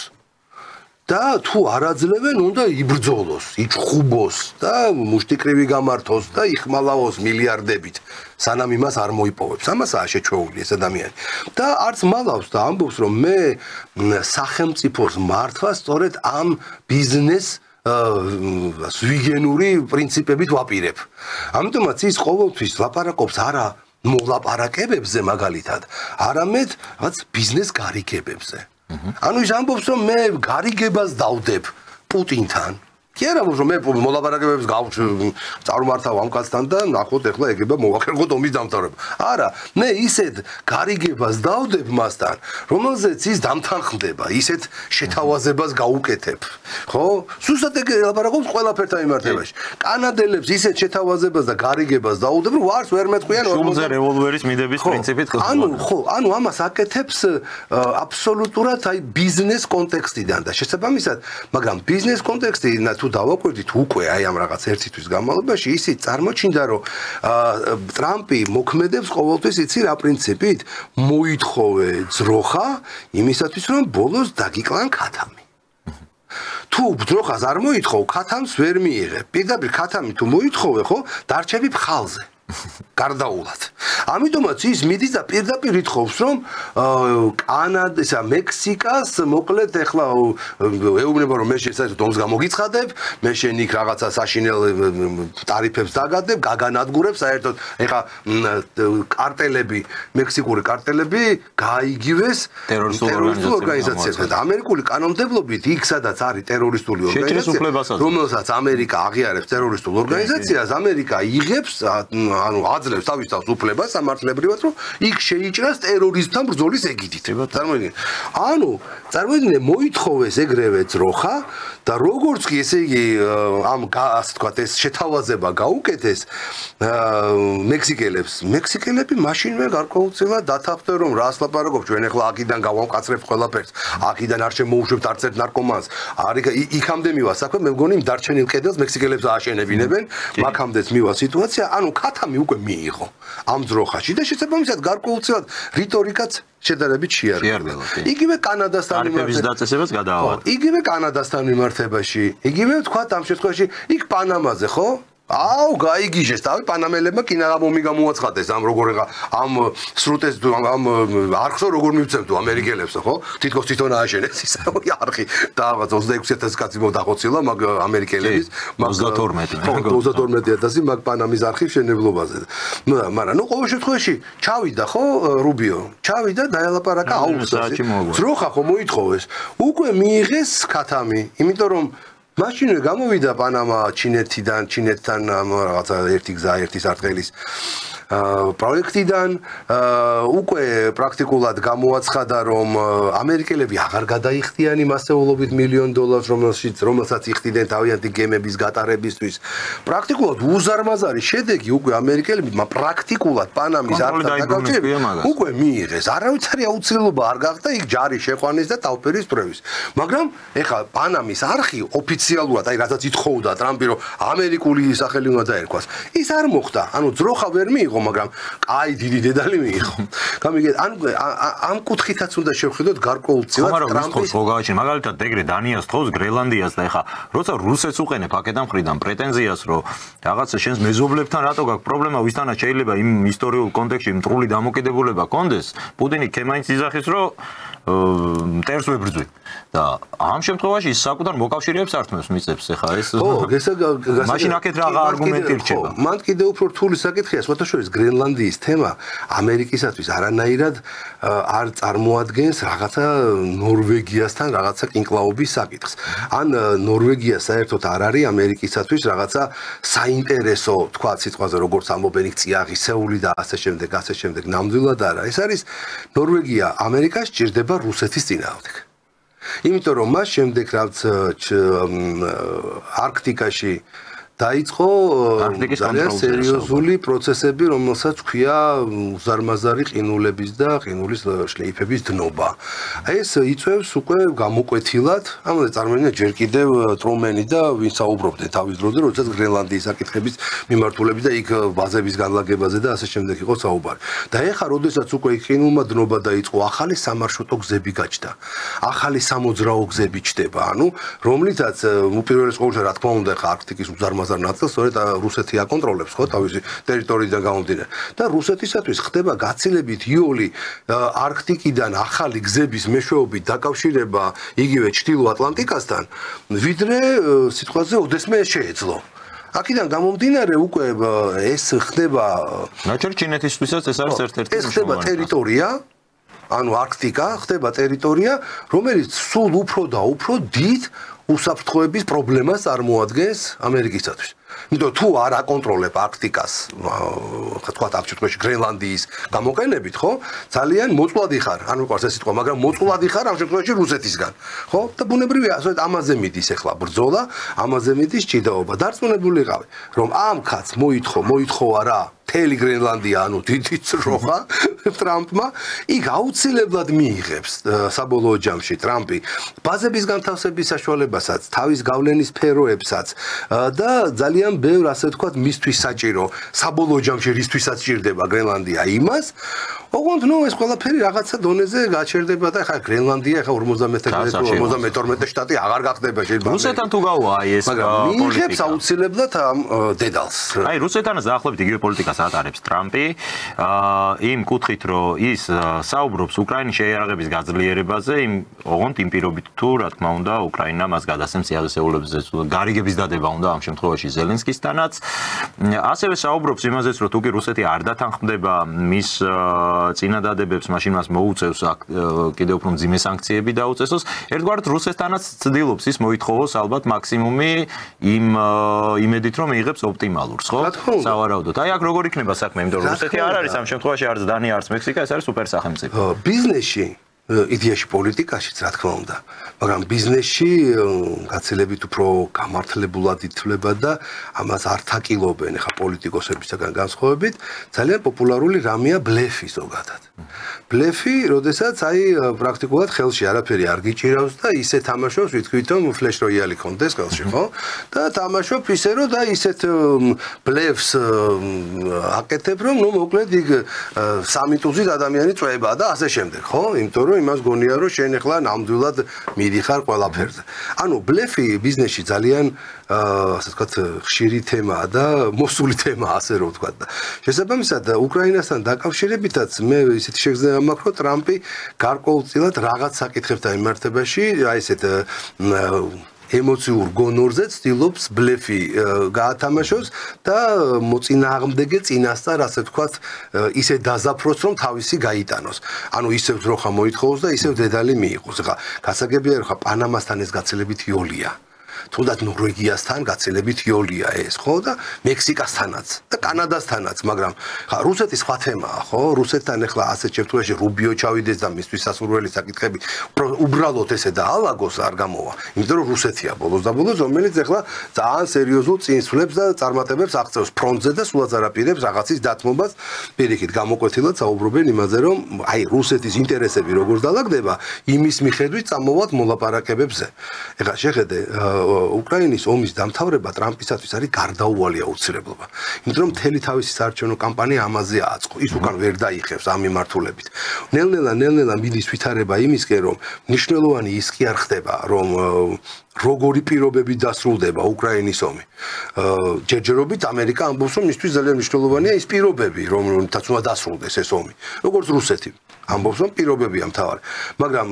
და თუ არ აძლევენ, უნდა იბრძოლოს, იჭხუბოს და მუშტიკრივი გამართოს და იხმალაოს მილიარდებით, სანამ იმას არ მოიპოვებს. ამასაა შეჩვეული ეს ადამიანი. და არც მალავს და ამბობს, რომ მე სახელმწიფოს მართვა სწორედ ამ ბიზნეს ზვიგენური პრინციპებით ვაპირებ. ამიტომაც ის ყოველთვის ლაპარაკობს არა მოლაპარაკებებზე მაგალითად, არამედ რაც ბიზნეს გარიგებებზე. ანუ ის ამბობს, რომ მე გარიგებას დავდებ პუტინთან. კი არა, რომ მე მოლაპარაკებებს წარმართავ ამ კაცთან და ნახოთ ეხლა ეგება მოვახერხოთ ომის დამთავრება. არა, მე ისეთ გარიგებას დავდებ მასთან, რომელზეც ის დამთანხმდება, ისეთ შეთავაზებას გაუკეთებ. ხო? სუსტად ეგ ლაპარაკობს ყველაფერთან მიმართებაში. კანადელებს ისეთ შეთავაზებას და გარიგებას დაუდებ, რომ ვარს ვერ მეტყვიან შუმზე რევოლვერის მიდების პრინციპით ანუ ხო, ანუ ამას აკეთებს აბსოლუტურად აი ბიზნეს კონტექსტიდან და შესაბამისად, მაგრამ ბიზნეს კონტექსტი თუ დავაკვირდით უკვე აი ამ რაღაც ერთი თვის განმავლობაში ისიც წარმოჩინდა რომ ტრამპი მოქმედებს ყოველთვის იცი რა პრინციპით მოითხოვე ძროხა იმისათვის რომ ბოლოს დაგიკლან ქათამი თუ ძროხას არ მოითხოვ ქათამს ვერ მიიღებ პირდაპირ ქათამი თუ მოითხოვე ხო დარჩები მხალზე გარდაულად ამიტომაც ის მიდის და პირდაპირ ითხოვს რომ კანადისა მექსიკას მოკლედ ეხლა ეუბნება რომ მე შესაძლოა დომს გამოგიცხადებ მე შენ იქ რაღაცა საშინელ ტარიფებს დაგადებ გაგანადგურებ საერთოდ ეხლა კარტელები მექსიკური კარტელები გაიგივეს ტერორისტულ ორგანიზაციებთან და ამერიკული კანონმდებლობით იქ სადაც არის ტერორისტული ორგანიზაცია რომელსაც ამერიკა აღიარებს ტერორისტულ ორგანიზაციას ამერიკა იღებს ანუ აძლევს თავის თავს უფლებას სამართლებრივად რომ იქ შეიჭრას ტერორისტთან ბრძოლის ეგიდით. წარმოიდგინე. ანუ წარმოიდგინე მოითხოვეს ეგრევე ძროხა და როგორც კი ესე იგი ამ ასე ვთქვათ ეს შეთავაზება გაუკეთეს მექსიკელები მაშინვე გარკვეულწილად დათანხმდნენ რომ რას ლაპარაკობ ჩვენ ახლა აქედან გავამკაცრებთ ყველაფერს. აქედან არ შემოუშვებთ არც ერთ ნარკომანს. არის იქამდე მივა საქმე მე მგონი დარჩენილ კედელს მექსიკელებს ააშენებინებენ. მაგამდეც მივა სიტუაცია. ანუ ქათამი უკვე მიიღო ამ ძროხაში და შესაბამისად გარკვეულწილად რიტორიკაც შედარებით შეარდება. იგივე კანადასთან მიმართებაში გადაავალ. იგივე კანადასთან მიმართებაში, იგივე ვთქვათ ამ შემთხვევაში იქ პანამაზე, ხო? აუ, გაიგიჟეს, თავი პანამელებმა კინაღამომი გამოაცხადეს ამ როგორ ამ სრუტეს ამ არხსო როგორ მივცემ თუ ამერიკელებს, ხო? თითქოს თვითონ ააშენეს ის არხი და რაღაც 26000 კაცი მოდახოცილა მაგ ამერიკელების 32000 მაგ პანამის არხის შენებლობაზე. მაგრამ ნუ ყოველ შემთხვევაში ჩავიდა ხო რუბიო? ჩავიდა დაელაპარაკა აუგუსტში. ძროხა ხო მოითხოვეს. უკვე მიიღეს ქათამი, იმიტომ რომ მაშინვე გამოვიდა პანამა ჩინეთთან რაღაცა ერთი გზა ერთი სარტყელის პროექტიდან უკვე პრაქტიკულად გამოაცხადა რომ ამერიკელები აღარ გადაიხდიან იმ ასეულობით $1,000,000 რომელსაც იხდიდნენ თავიანთი გემების გატარებისთვის პრაქტიკულად უზარმაზარი შედეგი უკვე ამერიკელებმა პრაქტიკულად პანამის არხთან დაკავშირებით უკვე მიიღეს არავითარი აუცილებლობა არ გახდა იქ ჯარი შეყვანის და თავფერის პროვის მაგრამ ეხლა პანამის არხი ოფიციალურად აი რასაც ითხოვდა ტრამპი რომ ამერიკული სახელი უნდა დაერქვას ის არ მოხდა ანუ ძროხა ვერ მიიღო მაგრამ აი დიდი დედალი მიიღო. გამიგეთ, ამ კუთხითაც უნდა შევხედოთ გარკვეულწილად ტრამპის მოგავაჩენ. მაგალითად, ეგრე დანიას თხოვს გრენლანდიას და ეხა როცა რუსეთს უყენებ აქედან მხრიდან პრეტენზიას, რომ რაღაცა შენს მეზობლებთან რატო გაქვს პრობლემა, ვისთანაც შეიძლება იმ ისტორიულ კონტექსტში მტრული დამოკიდებულება კონდეს, პუტინი ქემაინც იძახის, რომ მტერს ვებრძვი. და ამ შემთხვევაში ის საკუთარ მოკავშირეებს ართმევს მიწებს ეხლა ეს მაშინ აქეთ რაღა არგუმენტი რჩება მან კიდევ უფრო რთული საკითხია სხვათაშორის გრენლანდიის თემა ამერიკისათვის არანაირად არ წარმოადგენს რაღაცა ნორვეგიასთან რაღაცა კინკლაობის საკითხს ან ნორვეგია საერთოდ არ არის ამერიკისათვის რაღაცა საინტერესო თქვა სიტყვაზე როგორც ამბობენ იქ წიაღისეული და ასე შემდეგ ნამდვილად არა ეს არის ნორვეგია ამერიკას ჭირდება რუსეთის წინააღმდეგ იმიტომ რომ მას შემდეგ რაც არქტიკაში დაიწყო ძალიან სერიოზული პროცესები, რომელსაც ქვია უზარმაზარი ყინულების და ყინულის შლეიფების დნობა. ეს იწევს უკვე გამოკვეთილად, ამაზე წარმოიდგინეთ ჯერ კიდევ ტრუმენი და ვინ საუბრობდნენ თავის დროზე, როდესაც გრენლანდიის საკითხების მიმართულებით და იქ ბაზების განლაგებაზე და ასე შემდეგ იყო საუბარი. და ეხლა როდესაც უკვე ყინულმა დნობა დაიწყო, ახალი სამარშრუტო გზები გაჩნდა. ახალი სამოძრაო გზები ჩდება, ანუ რომლითაც უპირველეს ყოვლისა რა თქმა უნდა ხა არქტიკის უზარმაზარი ნაწილს სწორედ რუსეთი აკონტროლებს ხო თავისი ტერიტორიიდან გამომდინარე და რუსეთისათვის ხდება გაცილებით იოლი არქტიკიდან ახალი გზების მეშვეობით დაკავშირება იგივე ჩრდილო ატლანტიკასთან ვიდრე სიტყვაზე ოდესმე შეეძლო აქედან გამომდინარე უკვე ეს ხდება ნაჩვენ ჩინეთისთვისაც ეს არის ერთ-ერთი ეს ხდება ტერიტორია ანუ არქტიკა ხდება ტერიტორია რომელიც სულ უფრო და უფრო დიდ უსაფრთხოების პრობლემას წარმოადგენს ამერიკისათვის. იმიტომ თუ არ აკონტროლებ არქტიკას, თქვა ამ შემთხვევაში გრენლანდიის გამოყენებით, ხო? ძალიან მოწყვლადი ხარ. არ მიყვარს ეს სიტყვა, მაგრამ მოწყვლადი ხარ ამ შემთხვევაში რუსეთისგან. ხო? და ბუნებრივია, ასეთ ამაზე მიდის ახლა ბრძოლა, ამაზე მიდის ჭიდაობა. დარწმუნებული ვიყავი, რომ ამ კაცს მოითხოვა რა მთელი გრენლანდია, ანუ დიდი ძროხა ტრამპმა, იქ აუცილებლად მიიღებს საბოლოო ჯამში ტრამპი ბაზების განთავსების საშუალებასაც, თავის გავლენის სფეროებსაც და ძალიან ბევრ ასე ვთქვათ მისთვის საჭირო საბოლოო ჯამში რისთვისაც ჭირდება გრენლანდია იმას ოღონდ ნუ ეს ყველაფერი რაღაცა დონეზე გაჩერდება და ხა გრენლანდია ხა 52 შტატი აღარ გახდება შეიძლება რუსეთთან თუ გავა აი ეს პოლიტიკა მიიღებს აუცილებლად ამ დედალს აი რუსეთთანაც დაახლოებით იგივე პოლიტიკას ატარებს ტრამპი იმ კუთხით რომ ის საუბრობს უკრაინის შეიარაღების გაძლიერებაზე იმ ოღონდ იმ პირობით თუ რა თქმა უნდა უკრაინა მას გადასცემს იადესეულებზე გარიგების დადება უნდა ამ შემთხვევაში ზელენსკისთანაც ასევე საუბრობს იმაზეც რომ თუ კი რუსეთი არ დათანხმდება მის წინადადებებს მაშინ მას მოუწევს კიდევ უფრო მძიმე სანქციები დაუწესოს ერთგვარად რუსეთთანაც ცდილობს ის მოითხოვოს ალბათ მაქსიმუმი იმ იმედით რომ მიიღებს ოპტიმალურს ხო სავარაუდოდ აი აქ როგორ იქნება საქმე იმიტომ რომ რუსეთი არ არის ამ შემთხვევაში არც დანია არც მექსიკა ეს არის სუპერსახელმწიფო ბიზნესში იდეაში პოლიტიკაშიც რა თქმა უნდა მაგრამ ბიზნესში გაცილებით უფრო გამართლებულად ითვლება და ამას არ თაკილობენ ხა პოლიტიკოსებისგან განსხვავებით ძალიან პოპულარული რამეა ბლეფი ზოგადად ბლეფი როდესაც აი პრაქტიკულად ხელში არაფერი არ გიჭირავს და ისე თამაშობს ვთქვით რომ ფლეშ როიალი კონდეს ხელში ხო და თამაშობ ისე რომ და ისეთ ბლეფს აკეთებ რომ ნუ მოკლედ იქ 3 ტუზით ადამიანი წვება და ასე შემდეგ ხო იმიტომ რომ იმას გონია რომ შენ ახლა ნამდვილად მიდიხარ ყველაფერზე. ანუ ბლეფი ბიზნესში ძალიან ასე ვთქვათ ხშირი თემაა და მოსული თემაა ასე რომ ვთქვათ და შესაბამისად უკრაინასთან დაკავშირებითაც მე ისეთი შეგრძნება მაქვს რომ ტრამპი გარკვეულწილად რაღაც საკითხებთან მიმართებაში აი ესეთ ემოციურ გონორზე ცდილობს ბლეფი გაათამაშოს და მოწინააღმდეგე წინასწარ ასე ვთქვათ ისე დაზაფროს რომ თავისი გაიტანოს. ანუ ისევ ძროხა მოითხოვოს და ისევ დედალი მიიღოს. ხა გასაგებია რომ ხა პანამასთან ეს გაცილებით იოლია. თუნდაც ნორვეგიასთან გაცილებით იოლია ეს ხო და მექსიკასთანაც და კანადასთანაც მაგრამ ხა რუსეთის სხვა თემაა ხო რუსეთთან ახლა ასეთ შემთხვევაში რუბიო ჩავიდეს და მისთვის სასურველი საკითხები უბრალოდ ესე დაალაგოს არ გამოვა იმიტომ რომ რუსეთია ბოლოს და ბოლოს რომელიც ახლა ძალიან სერიოზულ წინსვლებს და წარმატებებს აღწევს ფრონტზე და სულაც არაპირებს რაღაცის დათმობას პირიქით გამოკვეთილად საუბრობენ იმაზე რომ აი რუსეთის ინტერესები როგორ დაალაგდება იმის მიხედვით წამოვათ მოლაპარაკებებზე ეხლა შეხედე უკრაინის ომის დამთავრება ტრამპისათვის არის გარდაუვალი აუცილებლობა. იმიტომ რომ მთელი თავისი საარჩევნო კამპანია ამაზე აწყო. ის უკან ვერ დაიხევს ამ მიმართულებით. ნელ-ნელა მიდის ვითარება იმისკენ, რომ მნიშვნელოვანი ის კი არ ხდება, რომ როგორი პირობები დასრულდება უკრაინის ომი. ჯერჯერობით ამერიკა ამბობს, რომ მისთვის ძალიან მნიშვნელოვანია ის პირობები, რომლითაც უნდა დასრულდეს ეს ომი. როგორც რუსეთი ამბობს, რომ პირობებია მთავარი. მაგრამ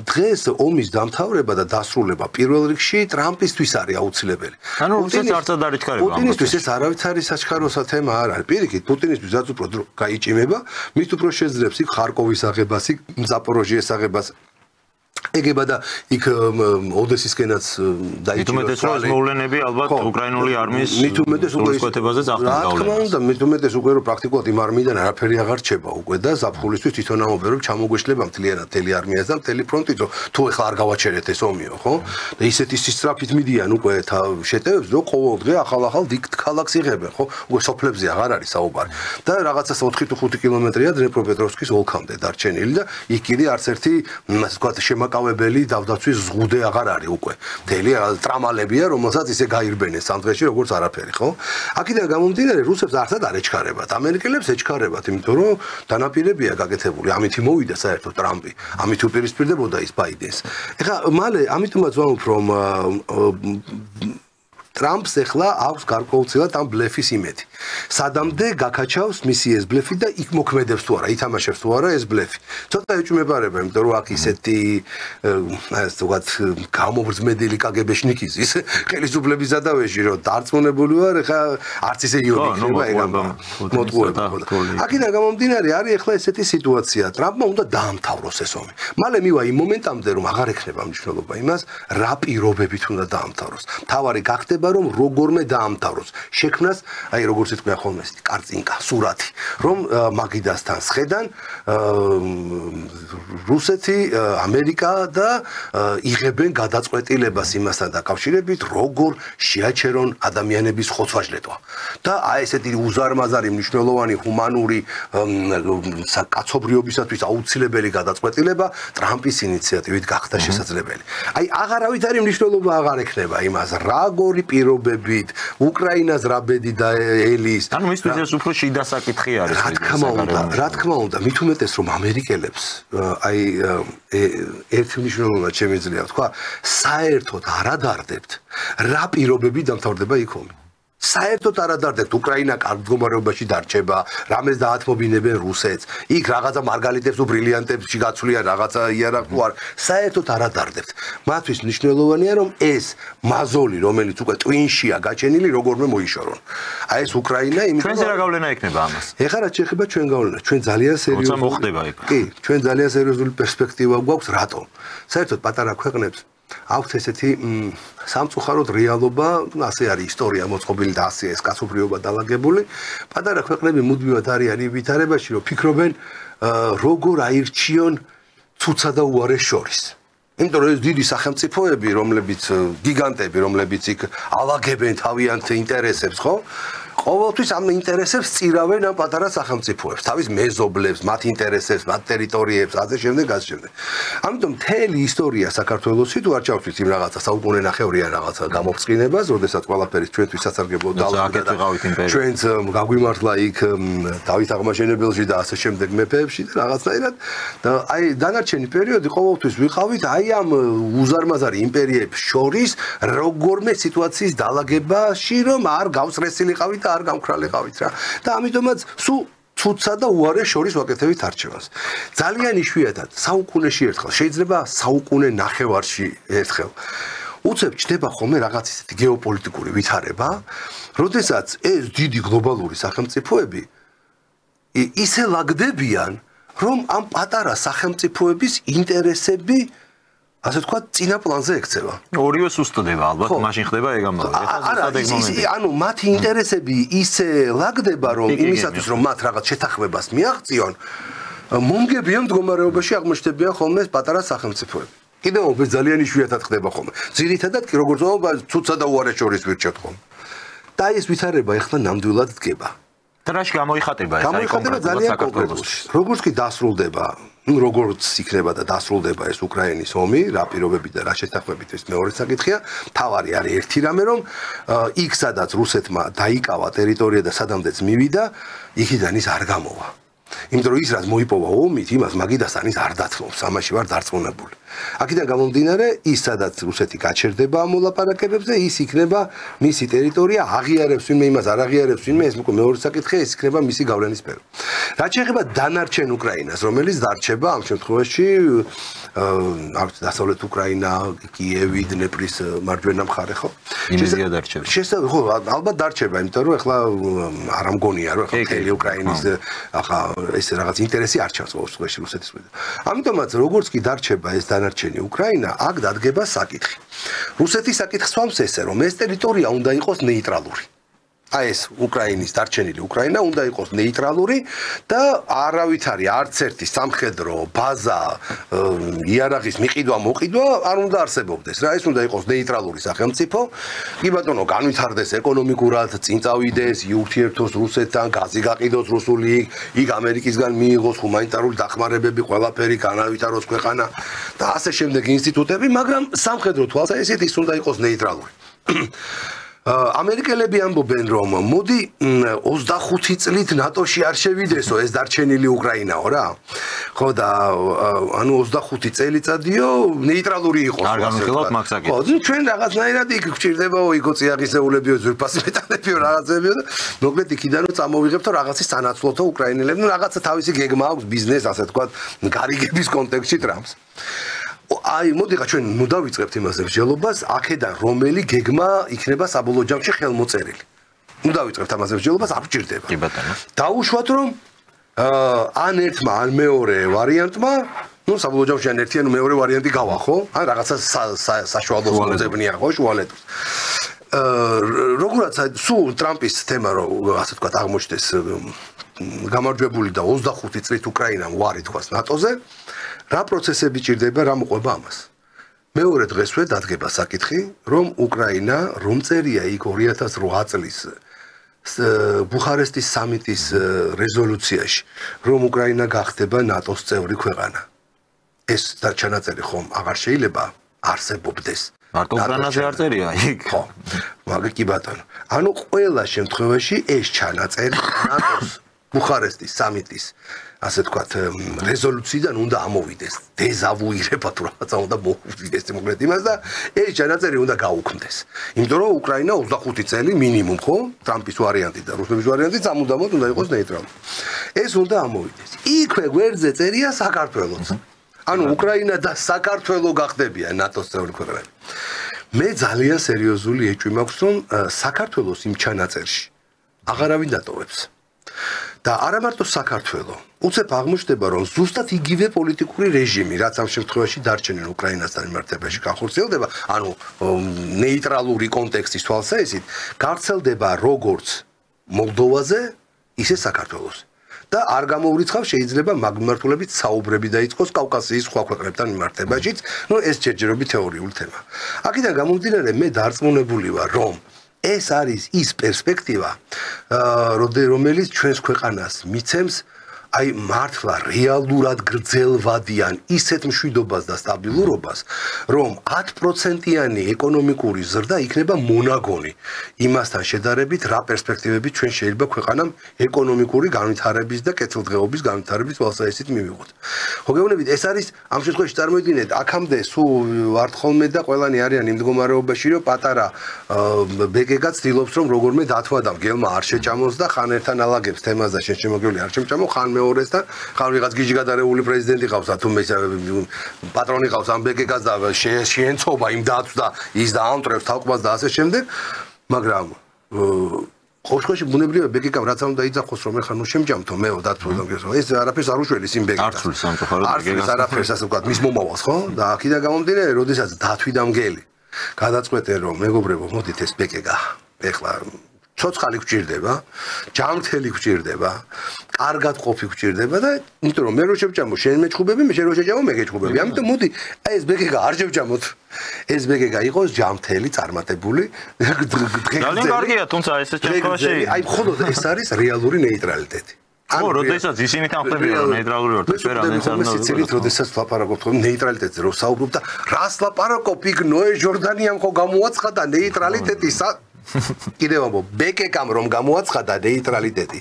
დღეს ომის დამთავრება და დასრულება პირველ რიგში ტრამპისთვის არის აუცილებელი. ანუ რუსეთს არცად არ იჩქარება. პუტინისთვის ეს არავითარი საჩქაროსა თემა არ არის. პირიქით, პუტინისთვის რაც უფრო გაიჭიმება, მით უფრო შეძლებს იქ ხარკოვის აღებას, იქ ზაპოროჟიეს აღებას. ეგება და იქ ოდესისკენაც დაიჭირა. მით უმეტეს რომ ეს მოვლენები ალბათ უკრაინული არმიის სულისკვეთებაზე წახდნენ გავლენას. რა თქმა უნდა, მით უმეტეს უკვე რომ პრაქტიკულად იმ არმიიდან არაფერი აღარ რჩება უკვე და ზაფხულისთვის თვითონ ამობენ რომ ჩამოგვეშლება მთლიანად მთელი არმიას და მთელი ფრონტი, თუ ეხლა არ გავაჩერეთ ეს ომიო, ხო? და ისეთი სისწრაფით მიდიან უკვე შეტევებს, რომ ყოველ დღე ახალ დიდ ქალაქს იღებენ, ხო? უკვე სოფლებზე აღარ არის საუბარი. და რაღაცას 4 თუ 5 კილომეტრია დნეპროპეტროვსკის ოლქამდე დარჩენილი და იქ კიდე არც ერთი, ასე ვთქვათ, შემაკავებელი დავდაცვის ზღუდე აღარ არის უკვე. მთელი ტრამალებია, რომელსაც ისე გაირბენეს ამ დღეში როგორც არაფერი, ხო? აქედან გამომდინარე, რუსებს არცად არ ეჩქარებათ, ამერიკელებს ეჩქარებათ, იმიტომ რომ დანაპირებია გაკეთებული, ამით მოვიდა საერთოდ ტრამპი, ამით უპირისპირდებოდა ის ბაიდენს. ეხლა მალე ამიტომაც ვამბობ, რომ ტრამპს ეხლა აქვს გარკვეულწილად ამ ბლეფის იმედი. სადამდე გაკაჩავს მისი ეს ბლეფი და იქ მოქმედებს თუ არა, ითამაშებს თუ არა ეს ბლეფი. ცოტა ეჭვმებარება, იმიტომ რომ აქ ისეთი ასე ვთქვათ, გამობრძმედილი კგბ-შნიკიზის ხელისუფლების სადავეში, რომ დარწმუნებული ვარ, ეხლა არც ისე იური ხდება ეგ მოტყუება. აქედან გამომდინარე, არის ეხლა ესეთი სიტუაცია, ტრამპმა უნდა დაამთავროს ეს ომი. მალე მივა იმ მომენტამდე, რომ აღარ ექნება მნიშვნელობა იმას, რა პირობებით უნდა დაამთავროს. თავარი გახდება რომ როგორმე დაამთავროს შექმნას, აი როგორც იტყვია ხოლმე ეს კარწინკა, სურათი, რომ მაგიდასთან სხედან რუსეთი, ამერიკა და იღებენ გადაწყვეტილებას იმასთან დაკავშირებით, როგორ შეაჩერონ ადამიანების ხოცვა-ჟლეტვა. და აი ესეთი უზარმაზარი, მნიშვნელოვანი, ჰუმანური კაცობრიობისათვის აუცილებელი გადაწყვეტილება ტრამპის ინიციატივით გახდა შესაძლებელი. აი აღარავით არის მნიშვნელობა აღარ ექნება იმას, როგორი პირობებით, უკრაინას რა ბედი დაელის. ანუ მისთვის ეს უფრო შიდა საკითხი არის. რა თქმა უნდა, მით უმეტეს რომ ამერიკელებს აი ერთი მნიშვნელოვნად შემიძლია თქვა, საერთოდ არ ადარდებთ რა პირობები დამთავრდება იქ ომი. საერთოდ არ ადარდებთ უკრაინა კარგ მდგომარეობაში დარჩება, რამეს დაათმობინებენ რუსეთს. იქ რაღაცა მარგალიტებს თუ ბრილიანტებში გაცვლიან რაღაცა იარაღ თუ არ, საერთოდ არ ადარდებთ. მათთვის მნიშვნელოვანია რომ ეს მაზოლი, რომელიც უკვე ტვინშია გაჩენილი, როგორმე მოიშორონ. აი ეს უკრაინა, იმიტომ ჩვენზე რა გავლენა ექნება ამას? ეხლა რაც შეეხება ჩვენ გავლენას, ჩვენ ძალიან სერიოზული როცა მოხდება იქ. კი, ჩვენ ძალიან სერიოზული პერსპექტივა გვაქვს, რატომ? საერთოდ პატარა ქვეყნებს აქვს ესეთი სამწუხაროდ რეალობა, ასე არის ისტორია მოწყობილი და ასე ეს კაცობრიობა დალაგებული. პატარა ქვეყნები მუდმივად არიან იმ ვითარებაში, რომ ფიქრობენ, როგორ აირჩიონ ცუცა და უარეს შორის. იმიტომ რომ ეს დიდი სახელმწიფოები, რომლებიც გიგანტები, რომლებიც იქ ალაგებენ თავიანთ ინტერესებს, ხო? ყოველთვის ამ ინტერესებს წირავენ ამ პატარა სახელმწიფოებს, თავის მეზობლებს, მათ ინტერესებს, მათ ტერიტორიებს, ასე შემდეგ, ასე შემდეგ. ამიტომ მთელი ისტორია საქართველოსი თუ არ ჩავთვლით იმ რაღაცა საუკუნე ნახევრიან რაღაცა გამოფწკინებას, როდესაც ყველაფერი ჩვენთვის სასარგებლო დაალაგდა ჩვენც გაგვიმართლა იქ დავით აღმაშენებელში და ასე შემდეგ მეფეებში და რაღაცნაირად და აი დანარჩენი პერიოდი ყოველთვის ვიყავით აი ამ უზარმაზარი იმპერიებს შორის როგორმე სიტუაციის დაალაგებაში, რომ არ გავსრესილიყავით და არ გამქრალიყავით რა. და ამიტომაც სულ ცუცსა და უარეს შორის ვაკეთებით არჩევანს. ძალიან იშვიათად საუკუნეში ერთხელ, შეიძლება საუკუნე ნახევარში ერთხელ. უცებ ჩდება ხოლმე რაღაც ისეთი გეოპოლიტიკური ვითარება, როდესაც ეს დიდი გლობალური სახელმწიფოები ისე ლაგდებიან, რომ ამ პატარა სახელმწიფოების ინტერესები ასე ვთქვათ, წინა პლანზე ექცევა. ორივე სუსტდება, ალბათ, მაშინ ხდება ეგ ამბავი. ანუ მათი ინტერესები ისე ლაგდება, რომ იმისათვის, რომ მათ რაღაც შეთანხმებას მიაღწიონ, მომგებიან მდგომარეობაში აღმოჩნდებიან ხოლმე პატარა სახელმწიფოები. კიდევ უფრო ძალიან იშვიათად ხდება ხოლმე. ძირითადად კი როგორც ვამბობ, ცუცსა და უარეს შორის ვირჩევთ ხოლმე. და ეს ვითარება ახლა ნამდვილად დგება. და რაში გამოიხატება ეს? გამოიხატება ძალიან კონკრეტულად. როგორც კი დასრულდება ნუ როგორც იქნება და დასრულდება ეს უკრაინის ომი, რა პირობებით და რა შეთანხმებით ეს მეორე საკითხია. თავარი არის ერთი რამე, რომ იქ სადაც რუსეთმა დაიკავა ტერიტორია და სადამდეც მივიდა, იქიდან ის არ გამოვა. იმიტომ რომ ის რაც მოიპოვა ომით, იმას მაგიდასთან ის არ დათმობს, ამაში ვარ დარწმუნებული. აქედან გამომდინარე, ის სადაც რუსეთი გაჩერდება ამ მოლაპარაკებებზე, ის იქნება მისი ტერიტორია, აღიარებს ვინმე იმას, არ აღიარებს ვინმე, ეს მეორე საკითხია, ეს იქნება მისი გავლენის სფერო. რაც შეეხება დანარჩენ უკრაინას, რომელიც დარჩება ამ შემთხვევაში დასავლეთ უკრაინა, კიევი, დნეპრის მარჯვენა მხარე, ხო? იმედია დარჩება. ხო, ალბათ დარჩება, იმიტომ რომ ახლა არ ამგონია, რომ ახლა მთელი უკრაინის ახლა ეს რაღაც ინტერესი არ ჩანს ყოველ შემთხვევაში რუსეთის მხრიდან. ამიტომაც როგორც კი დარჩება ეს დანარჩენი უკრაინა, აქ დადგება საკითხი. რუსეთის საკითხს ვამს ესე, რომ ეს ტერიტორია უნდა იყოს ნეიტრალური. აი ეს უკრაინის დარჩენილი უკრაინა უნდა იყოს ნეიტრალური და არავით არის არც ერთი სამხედრო ბაზა იარაღის მიყიდვა მოყიდვა არ უნდა არსებობდეს რა ეს უნდა იყოს ნეიტრალური სახელმწიფო კი ბატონო განვითარდეს ეკონომიკურად წინ წავიდეს იურთიერთოს რუსეთთან გაზი გაყიდოს რუსული იქ ამერიკისგან მიიღოს ჰუმანიტარული დახმარებები ყველაფერი განავითაროს ქვეყანა და ასე შემდეგ ინსტიტუტები მაგრამ სამხედრო თვალსაზრისით ის უნდა იყოს ნეიტრალური ამერიკელები ამბობენ რომ მოდი 25 წლით ნატოში არ შევიდესო ეს დარჩენილი უკრაინაო რა ხო და ანუ 25 წელიწადიო ნეიტრალური იყოს არ განვიხილავთ მაგ საკითხს ხო ჩვენ რაღაცნაირად იქ გვჭირდებაო იქო წიაღისეულებიო ძვირფასი მეტალებიო რაღაცებიო და მოკლედ იქიდან რომ წამოვიღებთო რაღაცის სანაცვლოთო უკრაინელები ნუ რაღაცა თავისი გეგმა აქვს ბიზნეს ასე თქვა გარიგების კონტექსტში ტრამპს აი მოდიხა ჩვენ ნუ დავიწყებთ იმას მსჯელობას აქედან რომელი გეგმა იქნება საბოლოო ჯამში ხელმოწერილი ნუ დავიწყებთ ამას მსჯელობას არ გჭირდება კი ბატონო დაუშვათ რომ ან ერთმა ან მეორე ვარიანტმა ნუ საბოლოო ჯამში ან ერთი ან მეორე ვარიანტი გავა ხო ან რაღაცა საშუალო მოძებნია ხო შუალედს როგორაც სულ ტრამპის თემა რომ ასე თქვა აღმოჩნდეს გამარჯვებული და 25 წლით უკრაინამ ვარი თქვას ნატოზე რა პროცესები ჭირდება რა მოყვება ამას მეორე დღესვე დადგება საკითხი რომ უკრაინა რომ წერია იქ 2008 წლის ბუხარესტის სამიტის რეზოლუციაში რომ უკრაინა გახდება ნატოს წევრი ქვეყანა ეს ჩანაწერი ხომ აღარ შეიძლება არსებობდეს მარტო უკრაინაზე არ წერია იქ ხო მაგ კი ბატონო ანუ ყველა შემთხვევაში ეს ჩანაწერი ნატოს ბუხარესტის სამიტის ასე თქვათ რეზოლუციიდან უნდა ამოვიდეს დეზავუირება თუ რაღაცა უნდა მოუვიდეს მოკლედ იმას და ეს ჩანაწერი უნდა გაუქმდეს იმიტომ რომ უკრაინა 25 წელი მინიმუმ ხო ტრამპის ვარიანტი და რუსეთის ვარიანტი სამუდამოდ უნდა იყოს ნეიტრალური ეს უნდა ამოვიდეს იქვე გვერდზე წერია საქართველოს ანუ უკრაინა და საქართველო გახდებიან ნატოს წევრი ქვეყნები მე ძალიან სერიოზული ეჭვი მაქვს რომ საქართველოს იმ ჩანაწერში აღარავინ დატოვებს და არა მარტო საქართველოს უცებ აღმოჩნდება რომ ზუსტად იგივე პოლიტიკური რეჟიმი რაც ამ შემთხვევაში დარჩენილ უკრაინასთან მიმართებაში განხორციელდება ანუ ნეიტრალური კონტექსტის თვალსაზრისით გავრცელდება როგორც მოლდოვაზე ისე საქართველოს და არ გამოვრიცხავს შეიძლება მაგ მიმართულებით საუბრები დაიწყოს კავკასიის სხვა ქვეყნებთან მიმართებაშიც ნუ ეს ჯერჯერობით თეორიული თემა აქედან გამომდინარე მე დარწმუნებული ვარ რომ ეს არის ის პერსპექტივა რომელიც ჩვენს ქვეყანას მიცემს აი მართლა რეალურად გრძელვადიან ისეთ მშვიდობას და სტაბილურობას რომ 10%-იანი ეკონომიკური ზრდა იქნება მონაგონი იმასთან შედარებით რა პერსპექტივები ჩვენ შეიძლება ქვეყანამ ეკონომიკური განვითარების და კეთილდღეობის განვითარების თვალსაზრისით მივიღოთ ხო გეუბნებით ეს არის ამ შემთხვევაში წარმოიდგინეთ აქამდე სულ ვართ ხოლმე და ყველანი არიან იმ მდგომარეობაში რომ პატარა ბეგეგა ცდილობს რომ როგორმე დათვა და მგელმა არ შეჭამოს და ხან ერთთან ალაგებს თემას და შენ შემოგელი არ შემჭამო ხან მეორესთან ხან ვიღაც გიჟი გადარეული პრეზიდენტი ყავს თუ მე პატრონი ყავს ამ ბეგეგას და შეენცობა იმ დათვს და ის დაამტრევს თაყვანს და ასე შემდეგ მაგრამ ხოშხოში ბუნებრივია ბეგეგამ რაც უნდა იძახოს რომ ეხლა ნუ შემჭამთო მეო დათვს ეს არაფერს არ უშველის იმ ბეგეგას არცული სამწუხაროდ ბეგეგას არაფერს ასე ვქოთ მის მომავალს ხო და აქედან გამომდინარე როდესაც დათვი და მგელი გადაწყვეტენ რომ მეგობრებო მოდით ეს ბეგეგა ეხლა ცოცხალი გვჭირდება, ჯამრთელი გვჭირდება, კარგად ყოფი გვჭირდება და იმიტომ რომ მე რო შევჭამო შენ მეჩხუბები, მე შენ რო შეჭამო მე გეჩხუბები. ამიტომ მოდი, აი ეს ბეგეგა არ შევჭამოთ. ეს ბეგეგა იყოს ჯამრთელი, წარმატებული. ძალიან კარგია, თუმცა ეს შემთხვევაში აი მხოლოდ ეს არის რეალური ნეიტრალიტეტი. ხო, როდესაც ისინი თანხმდებიან, რომ ნეიტრალური ვართ, ჩვენ რამდენიც არ უნდა ვიცით, როდესაც ლაპარაკობთ რომ ნეიტრალიტეტზე რომ საუბრობ და რას ლაპარაკობ, იქ ნოე ჟორდანიამ ხო გამოაცხადა ნეიტრალიტეტი კიდევ ამბობ, ბეკეკამ რომ გამოაცხადა ნეიტრალიტეტი.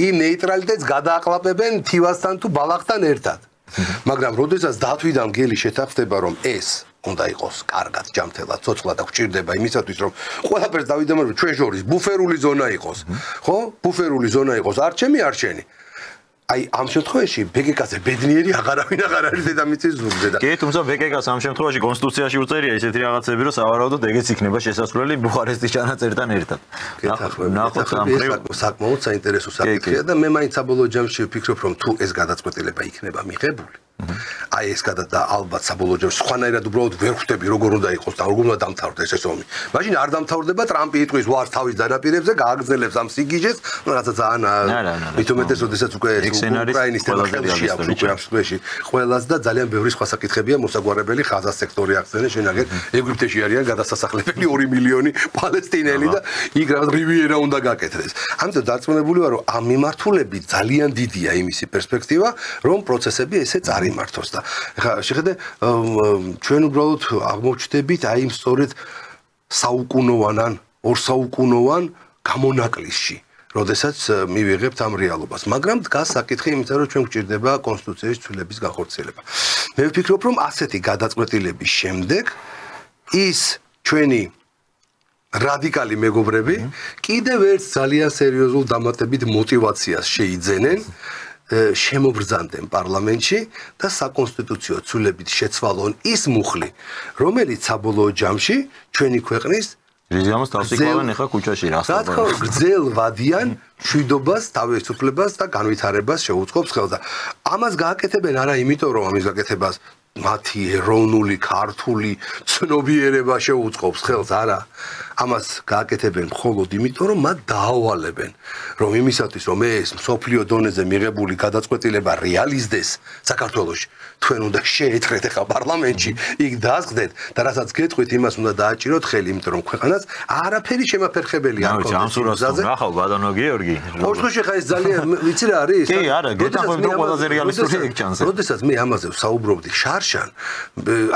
იმ ნეიტრალიტეტს გადააყლაპებენ თივასთან თუ ბალახთან ერთად. მაგრამ როდესაც დათვიდან გელი შეთანხმდება რომ ეს უნდა იყოს კარგად ჯამთელად, ცოცხლად და გვჭირდება იმისათვის რომ ყველაფერს დავიდამართ რომ ჩვენ შორის ბუფერული ზონა იყოს. ხო? ბუფერული ზონა იყოს, არ ჩემი არ შენი. აი ამ შემთხვევაში ბეკეკაზე ბედნიერი აღარავინ აღარ არის დედამიწის ზურგზე და კი, თუმცა ბეკეკას ამ შემთხვევაში კონსტიტუციაში უწერია ისეთი რაღაცები, რომ სავარაუდოდ ეგეც იქნება შესაძლებელი ბუხარესტის ჩანაწერთან ერთად. ნახოთ ამ საკმაოდ საინტერესო საკითხია და მე მაინც საბოლოო ჯამში ვფიქრობ რომ თუ ეს გადაწყვეტილება იქნება მიღებული აი ეს და ალბათ საბოლოო ჯამში სხვანაირად უბრალოდ ვერ ხვდები როგორ უნდა იყოს და როგორ უნდა დამთავრდეს ეს ომი. მაშინ არ დამთავრდება ტრამპი იტყვის ვარ თავის დანაპირებზე გააგრძელებს ამ სიგიჟეს, რაღაცა ძალიან მithumetes როდესაც უკვე უკრაინის ტერიტორიებში აქვს უკვე ამ შემთხვევაში ყველას და ძალიან ბევრი სხვა საკითხებია მოსაგვარებელი ხაზას სექტორი აღწენენ შენაგერ ეგვიპტეში არიან გადასასახლებელი 2 მილიონი პალესტინელი და იქ რაღაც რივიერა უნდა გაკეთდეს. ამიტომ დარწმუნებული ვარ რომ ამ მიმართულებით ძალიან დიდია იმისი პერსპექტივა რომ პროცესები ესე წარიმართოს და ეხლა შეხედე ჩვენ უბრალოდ აღმოჩნდებით აი იმ სწორედ საუკუნოვან ორსაუკუნოვან გამონაკლისში როდესაც მივიღებთ ამ რეალობას. მაგრამ დგას საკითხი იმისა, რომ ჩვენ გვჭირდება კონსტიტუციის ცვლილების განხორციელება. მე ვფიქრობ, რომ ასეთი გადაწყვეტილების შემდეგ ის ჩვენი რადიკალი მეგობრები კიდევ ერთ ძალიან სერიოზულ დამატებით мотиваციას შეიძენენ შემობრძანდნენ პარლამენტში და საკონსტიტუციო ცვლილებით შეცვალონ ის მუხლი, რომელიც საბოლოო ჯამში ჩვენი ქვეყნის რის გამოც თავსიკლავენ ახლა ქუჩაში რა ხდება. რა თქმა უნდა, გრძელ ვადიან მშვიდობას, თავისუფლებას და განვითარებას შეუწყობს ხელს და ამას გააკეთებენ არა იმიტომ, რომ ამის გაკეთებას მათი ეროვნული ქართული ცნობიერება შეუწყობს ხელს, არა. ამას გააკეთებენ მხოლოდ იმიტომ, რომ მათ დაავალებენ, რომ იმისათვის, რომ ეს მსოფლიო დონეზე მიღებული გადაწყვეტილება რეალიზდეს საქართველოში, თქვენ უნდა შეეცხრეთ ახლა პარლამენტში, იქ დაასხდეთ და რასაც გეტყვით, იმას უნდა დააჭიროთ ხელი, იმიტომ რომ ქვეყანას არაფერი შემაფერხებელი არ ქონდეს. ამ სურათს ნახავ ბატონო გიორგი. ოშხოში ხა ეს ძალიან ვიცი რა არის? კი, არა, გეთანხმები რომ ყველაზე რეალისტური ეგ ჩანს. როდესაც მე ამაზე ვსაუბრობდი შარშან,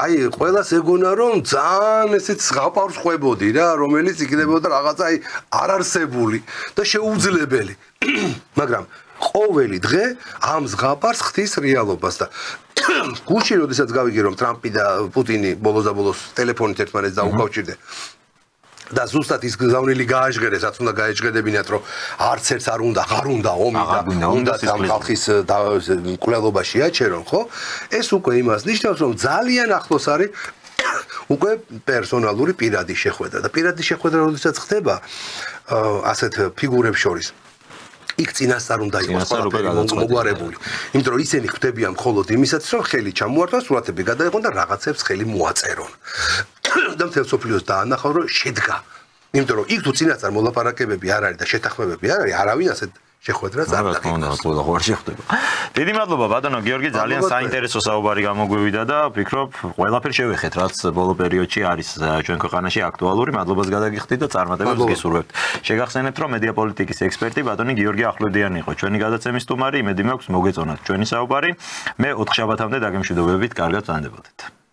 აი ყველას ეგონა რომ ძალიან ესეც ზღაპარს ხვებოდი რა, რომელიც იქნებოდა რაღაცა აი არარსებული და შეუძლებელი. მაგრამ ყოველი დღე ამ ზღაპარს ხდის რეალობას და გუში როდესაც გავიგე რომ ტრამპი და პუტინი ბოლოს ტელეფონით ერთმანეთს დაუკავშირდნენ და ზუსტად ის გზავნილი გააჟღერეს, რაც უნდა გაეჟღერებინათ, რომ არც ერთს არ უნდა ომი და უნდა ამ ხალხის მკვლელობაში აჩერონ, ხო? ეს უკვე იმას ნიშნავს, რომ ძალიან ახლოს არის უკვე პერსონალური პირადი შეხვედრა და პირადი შეხვედრა როდესაც ხდება ასეთ ფიგურებს შორის იქ წინასწარ უნდა იყოს მოგვარებული. იმიტომ რომ ისინი ხვდებიან მხოლოდ იმისათვის, რომ ხელი ჩამოართვას, სურათები გადაეყონ და რაღაცებს ხელი მოაწერონ. და მთელ სოფლიოს დაანახავ, რომ შედგა. იმიტომ რომ იქ თუ წინასწარ მოლაპარაკებები არ არის და შეთანხმებები არ არის, არავინ ასეთ შეხვედრას არ დაგიხდება. დიდი მადლობა ბატონო გიორგი, ძალიან საინტერესო საუბარი გამოგვივიდა და ვფიქრობ, ყველაფერი შევეხეთ, რაც ბოლო პერიოდში არის ჩვენ ქვეყანაში აქტუალური. მადლობას გადაგიხდით და წარმატებებს გისურვებთ. შეგახსენებთ, რომ მედია პოლიტიკის ექსპერტი ბატონი გიორგი ახვლედიანი იყო ჩვენი გადაცემის სტუმარი. იმედი მაქვს მოგეწონათ ჩვენი საუბარი. მე 4 შაბათამდე დაგემშვიდობებით, კარგად ვსანდებოდეთ.